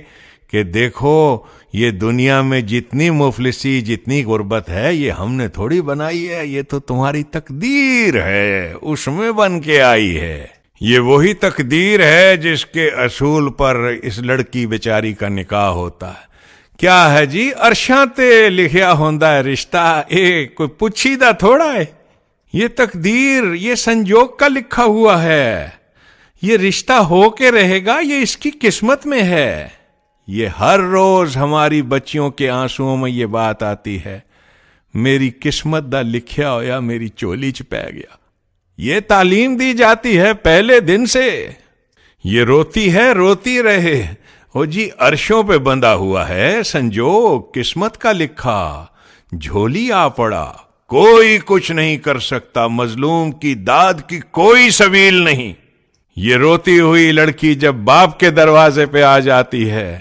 کہ دیکھو یہ دنیا میں جتنی مفلسی، جتنی غربت ہے، یہ ہم نے تھوڑی بنائی ہے، یہ تو تمہاری تقدیر ہے، اس میں بن کے آئی ہے۔ یہ وہی تقدیر ہے جس کے اصول پر اس لڑکی بیچاری کا نکاح ہوتا ہے۔ کیا ہے جی، عرشاں تے لکھیا ہوندا ہے رشتہ، کوئی پوچھیدہ تھوڑا ہے۔ یہ تقدیر، یہ سنجوگ کا لکھا ہوا ہے، یہ رشتہ ہو کے رہے گا، یہ اس کی قسمت میں ہے۔ یہ ہر روز ہماری بچیوں کے آنسوؤں میں یہ بات آتی ہے، میری قسمت دا لکھیا ہویا میری چولی چ پے گیا۔ یہ تعلیم دی جاتی ہے پہلے دن سے۔ یہ روتی ہے، روتی رہے، او جی عرشوں پہ بندھا ہوا ہے سنجوگ، قسمت کا لکھا، جھولی آ پڑا، کوئی کچھ نہیں کر سکتا، مظلوم کی داد کی کوئی سبیل نہیں۔ یہ روتی ہوئی لڑکی جب باپ کے دروازے پہ آ جاتی ہے،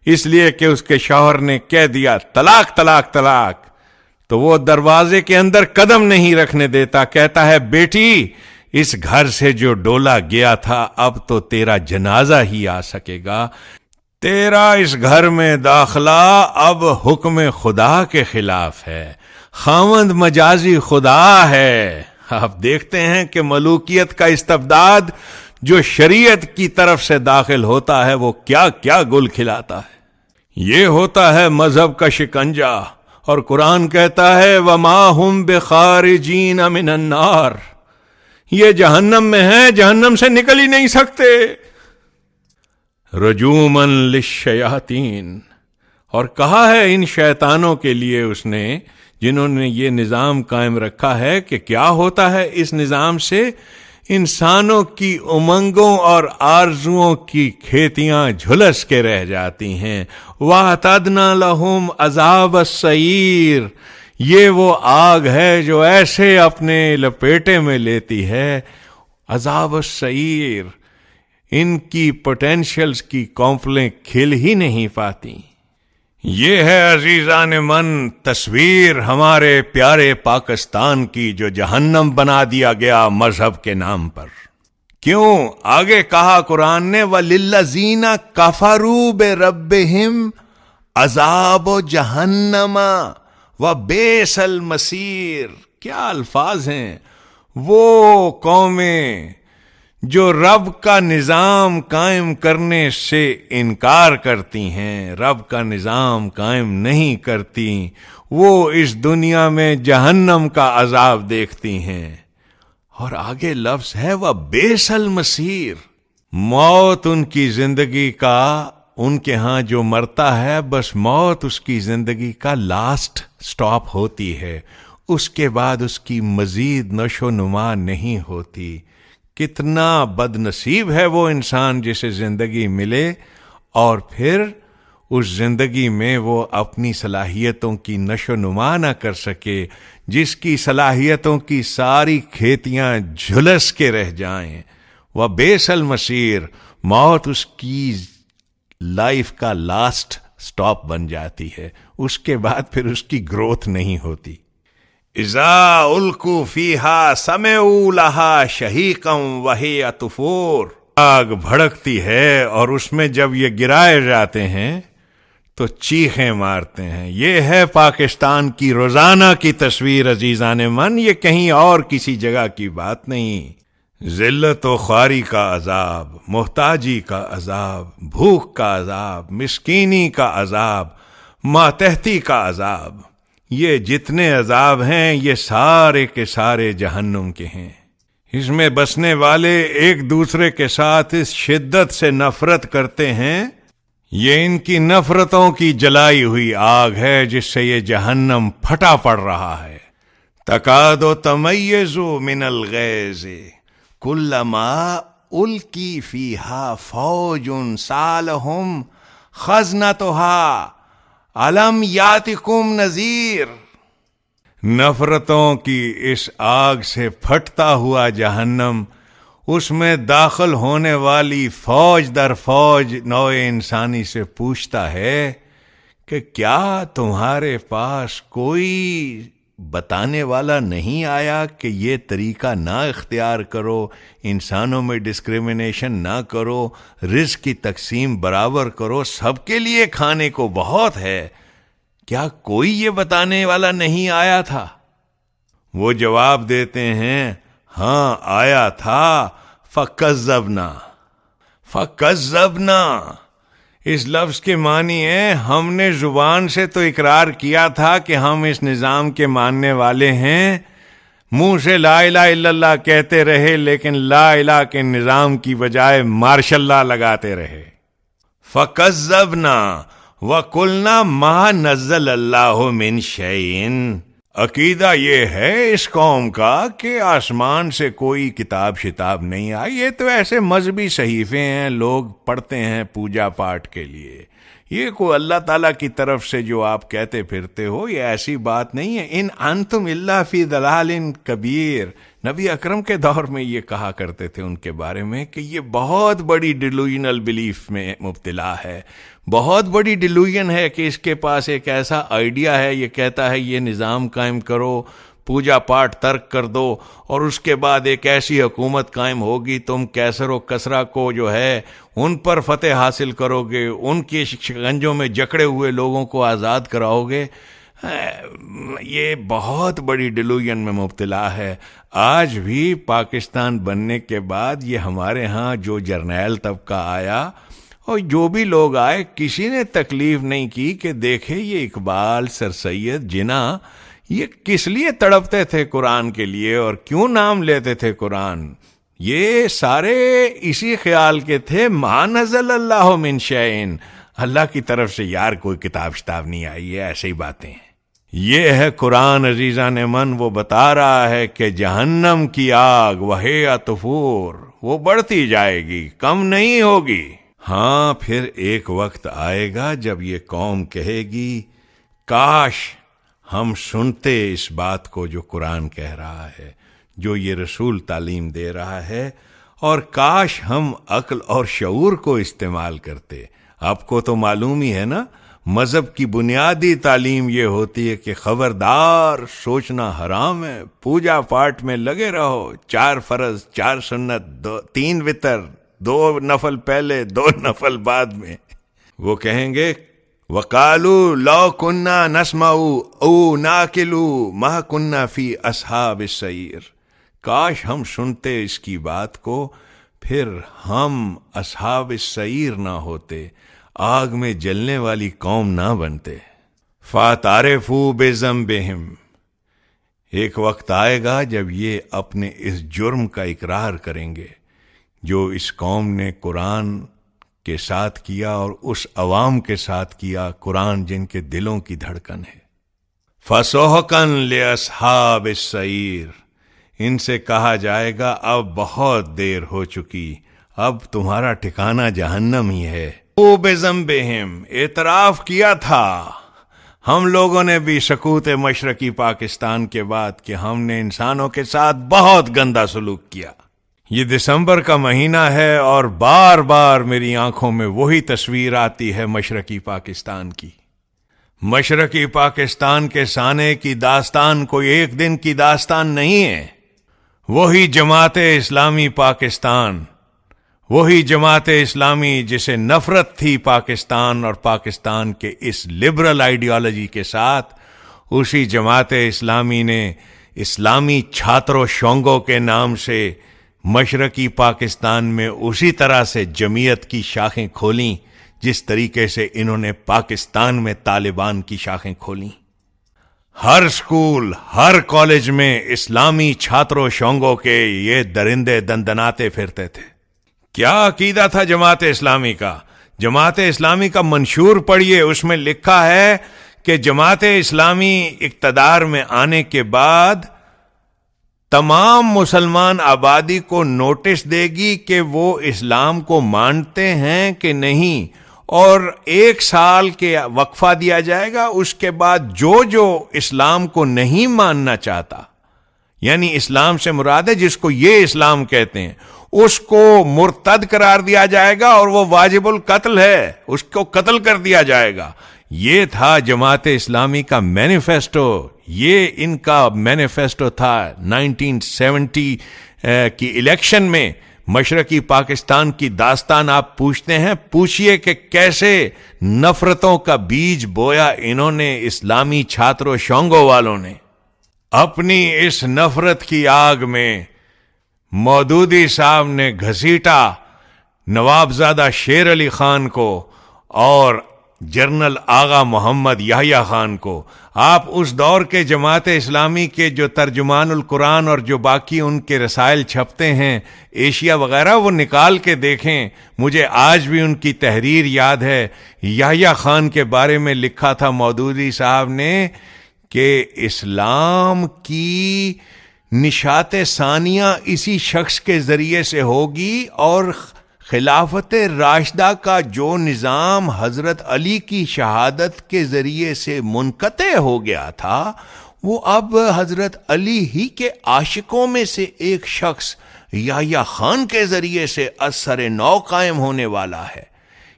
اس لیے کہ اس کے شوہر نے کہہ دیا طلاق طلاق طلاق، تو وہ دروازے کے اندر قدم نہیں رکھنے دیتا، کہتا ہے بیٹی اس گھر سے جو ڈولا گیا تھا اب تو تیرا جنازہ ہی آ سکے گا، تیرا اس گھر میں داخلہ اب حکم خدا کے خلاف ہے، خاوند مجازی خدا ہے۔ آپ دیکھتے ہیں کہ ملوکیت کا استبداد جو شریعت کی طرف سے داخل ہوتا ہے وہ کیا کیا گل کھلاتا ہے۔ یہ ہوتا ہے مذہب کا شکنجہ، اور قرآن کہتا ہے وَمَا هُمْ بِخَارِجِينَ مِنَ النَّارِ، یہ جہنم میں ہیں، جہنم سے نکل ہی نہیں سکتے۔ رجوماً للشیاطین، اور کہا ہے ان شیطانوں کے لیے اس نے جنہوں نے یہ نظام قائم رکھا ہے کہ کیا ہوتا ہے اس نظام سے، انسانوں کی امنگوں اور آرزوؤں کی کھیتیاں جھلس کے رہ جاتی ہیں۔ وَأَعْتَدْنَا لَهُمْ عَذَابَ السَّعِيرِ، یہ وہ آگ ہے جو ایسے اپنے لپیٹے میں لیتی ہے، عذاب السعیر، ان کی پوٹینشلز کی کونپلیں کھل ہی نہیں پاتی۔ یہ ہے عزیزان من تصویر ہمارے پیارے پاکستان کی جو جہنم بنا دیا گیا مذہب کے نام پر۔ کیوں؟ آگے کہا قرآن نے وَلِلَّذِينَ كَفَرُوا بِرَبِّهِمْ عَذَابُ جَهَنَّمَ وَبِئْسَ الْمَصِيرُ۔ کیا الفاظ ہیں! وہ قومیں جو رب کا نظام قائم کرنے سے انکار کرتی ہیں، رب کا نظام قائم نہیں کرتی، وہ اس دنیا میں جہنم کا عذاب دیکھتی ہیں۔ اور آگے لفظ ہے وَبِئْسَ الْمَصِيرُ، موت ان کی زندگی کا، ان کے ہاں جو مرتا ہے بس موت اس کی زندگی کا لاسٹ سٹاپ ہوتی ہے، اس کے بعد اس کی مزید نشو و نما نہیں ہوتی۔ کتنا بد نصیب ہے وہ انسان جسے زندگی ملے اور پھر اس زندگی میں وہ اپنی صلاحیتوں کی نشو و نما نہ کر سکے، جس کی صلاحیتوں کی ساری کھیتیاں جھلس کے رہ جائیں۔ وَبِئْسَ الْمَصِيرُ، موت اس کی لائف کا لاسٹ سٹاپ بن جاتی ہے، اس کے بعد پھر اس کی گروتھ نہیں ہوتی. اذا القوا فیہا سمعوا لہا شہیقا وہی طفور. آگ بھڑکتی ہے اور اس میں جب یہ گرائے جاتے ہیں تو چیخیں مارتے ہیں. یہ ہے پاکستان کی روزانہ کی تصویر عزیزان من، یہ کہیں اور کسی جگہ کی بات نہیں. ذلت و خواری کا عذاب، محتاجی کا عذاب، بھوک کا عذاب، مسکینی کا عذاب، ماتحتی کا عذاب، یہ جتنے عذاب ہیں یہ سارے کے سارے جہنم کے ہیں. اس میں بسنے والے ایک دوسرے کے ساتھ اس شدت سے نفرت کرتے ہیں، یہ ان کی نفرتوں کی جلائی ہوئی آگ ہے جس سے یہ جہنم پھٹا پڑ رہا ہے. تکاد تمیز من الغیظ کلما القی فیہا فوج سالہم خزنتہا الم یاتکم نذیر. نفرتوں کی اس آگ سے پھٹتا ہوا جہنم، اس میں داخل ہونے والی فوج در فوج نوع انسانی سے پوچھتا ہے کہ کیا تمہارے پاس کوئی بتانے والا نہیں آیا کہ یہ طریقہ نہ اختیار کرو، انسانوں میں ڈسکریمنیشن نہ کرو، رزق کی تقسیم برابر کرو، سب کے لیے کھانے کو بہت ہے. کیا کوئی یہ بتانے والا نہیں آیا تھا؟ وہ جواب دیتے ہیں ہاں آیا تھا. فَكَذَّبْنَا اس لفظ کے معنی ہے ہم نے زبان سے تو اقرار کیا تھا کہ ہم اس نظام کے ماننے والے ہیں، منہ سے لا الہ الا اللہ کہتے رہے، لیکن لا الہ کے نظام کی بجائے ماشاء اللہ لگاتے رہے. فَكَذَّبْنَا وَقُلْنَا مَا نَزَّلَ اللَّهُ مِنْ شَيْءٍ. عقیدہ یہ ہے اس قوم کا کہ آسمان سے کوئی کتاب شتاب نہیں آئی، یہ تو ایسے مذہبی صحیفے ہیں، لوگ پڑھتے ہیں پوجا پاٹ کے لیے. یہ کوئی اللہ تعالیٰ کی طرف سے جو آپ کہتے پھرتے ہو یہ ایسی بات نہیں ہے. ان انتم الا فی ضلال کبیر. نبی اکرم کے دور میں یہ کہا کرتے تھے ان کے بارے میں کہ یہ بہت بڑی ڈیلوژنل بلیف میں مبتلا ہے، بہت بڑی ڈیلوژن ہے کہ اس کے پاس ایک ایسا آئیڈیا ہے، یہ کہتا ہے یہ نظام قائم کرو، پوجا پاٹ ترک کر دو، اور اس کے بعد ایک ایسی حکومت قائم ہوگی، تم کیسر و کسرا کو جو ہے ان پر فتح حاصل کرو گے، ان کے شکنجوں میں جکڑے ہوئے لوگوں کو آزاد کراؤ گے. یہ بہت بڑی ڈیلوژن میں مبتلا ہے. آج بھی پاکستان بننے کے بعد یہ ہمارے ہاں جو جرنیل طبقہ آیا اور جو بھی لوگ آئے، کسی نے تکلیف نہیں کی کہ دیکھے یہ اقبال، سر سید، جناح یہ کس لیے تڑپتے تھے قرآن کے لیے اور کیوں نام لیتے تھے قرآن. یہ سارے اسی خیال کے تھے ما نزل اللہ من شیء، اللہ کی طرف سے یار کوئی کتاب شتاب نہیں آئی ہے، ایسے ہی باتیں ہیں. یہ ہے قرآن عزیزان من، وہ بتا رہا ہے کہ جہنم کی آگ وہی طفور، وہ بڑھتی جائے گی، کم نہیں ہوگی. ہاں پھر ایک وقت آئے گا جب یہ قوم کہے گی کاش ہم سنتے اس بات کو جو قرآن کہہ رہا ہے، جو یہ رسول تعلیم دے رہا ہے، اور کاش ہم عقل اور شعور کو استعمال کرتے. آپ کو تو معلوم ہی ہے نا، مذہب کی بنیادی تعلیم یہ ہوتی ہے کہ خبردار سوچنا حرام ہے، پوجا پاٹ میں لگے رہو، 4 فرض 4 سنت 3 وتر، 2 نفل پہلے 2 نفل بعد میں. وہ کہیں گے وَقَالُوا لَوْ كُنَّا نَسْمَعُ أَوْ نَعْقِلُ مَا كُنَّا فِي أَصْحَابِ السَّعِيرِ. کاش ہم سنتے اس کی بات کو، پھر ہم اصحاب السعیر نہ ہوتے، آگ میں جلنے والی قوم نہ بنتے. فَاعْتَرَفُوا بِذَنبِهِمْ. ایک وقت آئے گا جب یہ اپنے اس جرم کا اقرار کریں گے جو اس قوم نے قرآن کے ساتھ کیا اور اس عوام کے ساتھ کیا، قرآن جن کے دلوں کی دھڑکن ہے. فَسُحْقًا لِأَصْحَابِ السَّعِيرِ. ان سے کہا جائے گا اب بہت دیر ہو چکی، اب تمہارا ٹھکانہ جہنم ہی ہے. او بذنبہم، اعتراف کیا تھا ہم لوگوں نے بھی سقوط مشرقی پاکستان کے بعد کہ ہم نے انسانوں کے ساتھ بہت گندا سلوک کیا. یہ دسمبر کا مہینہ ہے اور بار بار میری آنکھوں میں وہی تصویر آتی ہے مشرقی پاکستان کی. مشرقی پاکستان کے سانے کی داستان کوئی ایک دن کی داستان نہیں ہے. وہی جماعت اسلامی پاکستان، وہی جماعت اسلامی جسے نفرت تھی پاکستان اور پاکستان کے اس لبرل آئیڈیالوجی کے ساتھ، اسی جماعت اسلامی نے اسلامی چھاتروں شونگوں کے نام سے مشرقی پاکستان میں اسی طرح سے جمعیت کی شاخیں کھولیں جس طریقے سے انہوں نے پاکستان میں طالبان کی شاخیں کھولیں. ہر سکول، ہر کالج میں اسلامی چھاتروں شونگوں کے یہ درندے دندناتے پھرتے تھے. کیا عقیدہ تھا جماعت اسلامی کا؟ جماعت اسلامی کا منشور پڑھیے، اس میں لکھا ہے کہ جماعت اسلامی اقتدار میں آنے کے بعد تمام مسلمان آبادی کو نوٹس دے گی کہ وہ اسلام کو مانتے ہیں کہ نہیں، اور 1 سال کے وقفہ دیا جائے گا. اس کے بعد جو اسلام کو نہیں ماننا چاہتا، یعنی اسلام سے مراد ہے جس کو یہ اسلام کہتے ہیں، اس کو مرتد قرار دیا جائے گا اور وہ واجب القتل ہے، اس کو قتل کر دیا جائے گا. یہ تھا جماعت اسلامی کا مینیفیسٹو. یہ ان کا مینیفیسٹو تھا 1970 کی الیکشن میں. مشرقی پاکستان کی داستان آپ پوچھتے ہیں، پوچھئے کہ کیسے نفرتوں کا بیج بویا انہوں نے، اسلامی چھاتروں شونگوں والوں نے. اپنی اس نفرت کی آگ میں مودودی صاحب نے گھسیٹا نوابزادہ شیر علی خان کو اور جنرل آغا محمد یحییٰ خان کو. آپ اس دور کے جماعت اسلامی کے جو ترجمان القرآن اور جو باقی ان کے رسائل چھپتے ہیں ایشیا وغیرہ، وہ نکال کے دیکھیں. مجھے آج بھی ان کی تحریر یاد ہے. یحییٰ خان کے بارے میں لکھا تھا مودودی صاحب نے کہ اسلام کی نشاط ثانیہ اسی شخص کے ذریعے سے ہوگی، اور خلافت راشدہ کا جو نظام حضرت علی کی شہادت کے ذریعے سے منقطع ہو گیا تھا، وہ اب حضرت علی ہی کے عاشقوں میں سے ایک شخص یحییٰ خان کے ذریعے سے اثر نو قائم ہونے والا ہے.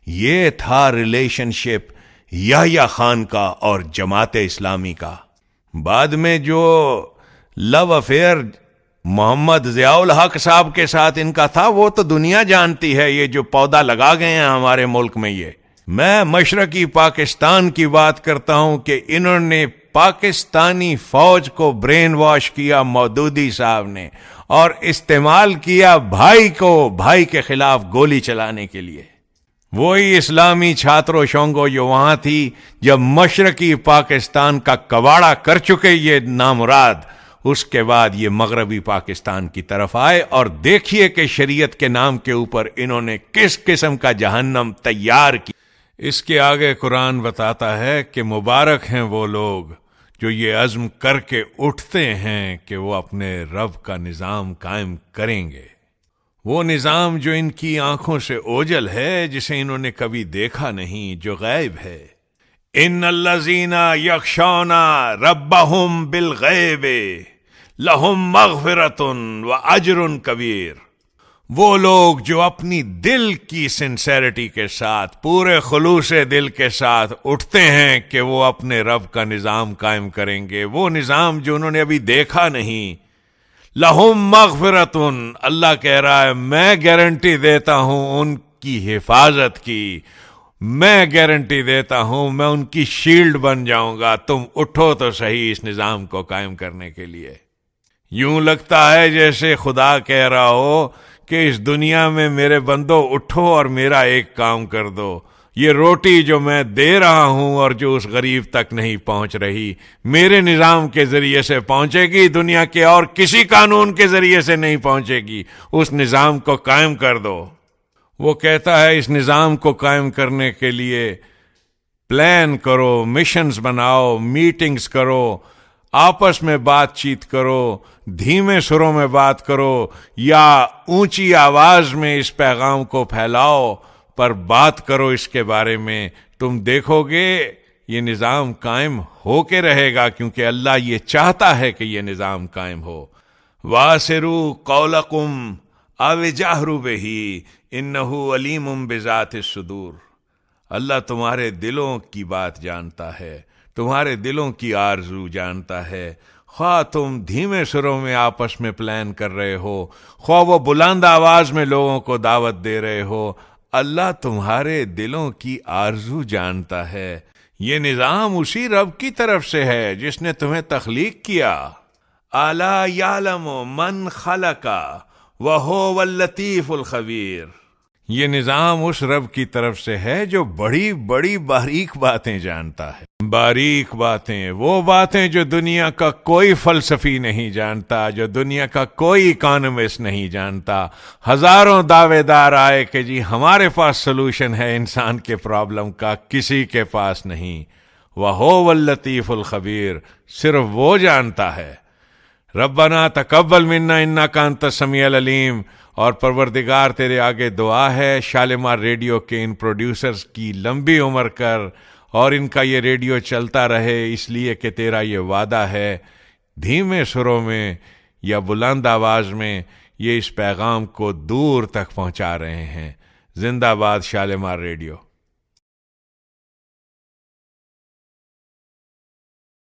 یہ تھا ریلیشن شپ یحییٰ خان کا اور جماعت اسلامی کا. بعد میں جو لو افیئر محمد ضیاء الحق صاحب کے ساتھ ان کا تھا، وہ تو دنیا جانتی ہے. یہ جو پودا لگا گئے ہیں ہمارے ملک میں، یہ میں مشرقی پاکستان کی بات کرتا ہوں کہ انہوں نے پاکستانی فوج کو برین واش کیا مودودی صاحب نے، اور استعمال کیا بھائی کو بھائی کے خلاف گولی چلانے کے لیے. وہی اسلامی چھاتروں شونگو جو وہاں تھی جب مشرقی پاکستان کا کباڑہ کر چکے یہ نامراد، اس کے بعد یہ مغربی پاکستان کی طرف آئے. اور دیکھیے کہ شریعت کے نام کے اوپر انہوں نے کس قسم کا جہنم تیار کی. اس کے آگے قرآن بتاتا ہے کہ مبارک ہیں وہ لوگ جو یہ عزم کر کے اٹھتے ہیں کہ وہ اپنے رب کا نظام قائم کریں گے. وہ نظام جو ان کی آنکھوں سے اوجھل ہے، جسے انہوں نے کبھی دیکھا نہیں، جو غائب ہے. ان الذین یخشون ربهم بالغیب لہم مغفرۃ واجر کبیر. وہ لوگ جو اپنی دل کی سنسیریٹی کے ساتھ، پورے خلوص دل کے ساتھ اٹھتے ہیں کہ وہ اپنے رب کا نظام قائم کریں گے، وہ نظام جو انہوں نے ابھی دیکھا نہیں. لہم مغفرۃ، اللہ کہہ رہا ہے میں گارنٹی دیتا ہوں ان کی حفاظت کی، میں گارنٹی دیتا ہوں میں ان کی شیلڈ بن جاؤں گا. تم اٹھو تو صحیح اس نظام کو قائم کرنے کے لیے. یوں لگتا ہے جیسے خدا کہہ رہا ہو کہ اس دنیا میں میرے بندو اٹھو اور میرا ایک کام کر دو. یہ روٹی جو میں دے رہا ہوں اور جو اس غریب تک نہیں پہنچ رہی، میرے نظام کے ذریعے سے پہنچے گی، دنیا کے اور کسی قانون کے ذریعے سے نہیں پہنچے گی. اس نظام کو قائم کر دو. وہ کہتا ہے اس نظام کو قائم کرنے کے لیے پلان کرو، مشنز بناؤ، میٹنگز کرو، آپس میں بات چیت کرو، دھیمے سروں میں بات کرو یا اونچی آواز میں اس پیغام کو پھیلاؤ، پر بات کرو اس کے بارے میں. تم دیکھو گے یہ نظام قائم ہو کے رہے گا، کیونکہ اللہ یہ چاہتا ہے کہ یہ نظام قائم ہو. وَاسِرُوا قَوْلَكُمْ او جہروا بہ انہ علیم بذات الصدور۔ اللہ تمہارے دلوں کی بات جانتا ہے، تمہارے دلوں کی آرزو جانتا ہے، خواہ تم دھیمے سروں میں آپس میں پلان کر رہے ہو، خواہ وہ بلند آواز میں لوگوں کو دعوت دے رہے ہو، اللہ تمہارے دلوں کی آرزو جانتا ہے۔ یہ نظام اسی رب کی طرف سے ہے جس نے تمہیں تخلیق کیا۔ الا یعلم من خلق وہو اللطیف الخبیر۔ یہ نظام اس رب کی طرف سے ہے جو بڑی بڑی باریک باتیں جانتا ہے۔ باریک باتیں، وہ باتیں جو دنیا کا کوئی فلسفی نہیں جانتا، جو دنیا کا کوئی اکانومسٹ نہیں جانتا۔ ہزاروں دعوے دار آئے کہ جی ہمارے پاس سلوشن ہے انسان کے پرابلم کا، کسی کے پاس نہیں۔ وَهُوَ اللطیف الخبیر، صرف وہ جانتا ہے۔ ربنا تقبل منا انک انت السمیع العلیم۔ اور پروردگار تیرے آگے دعا ہے شالیمار ریڈیو کے ان پروڈیوسرز کی لمبی عمر کر، اور ان کا یہ ریڈیو چلتا رہے، اس لیے کہ تیرا یہ وعدہ ہے دھیمے سروں میں یا بلند آواز میں یہ اس پیغام کو دور تک پہنچا رہے ہیں۔ زندہ باد شالیمار ریڈیو۔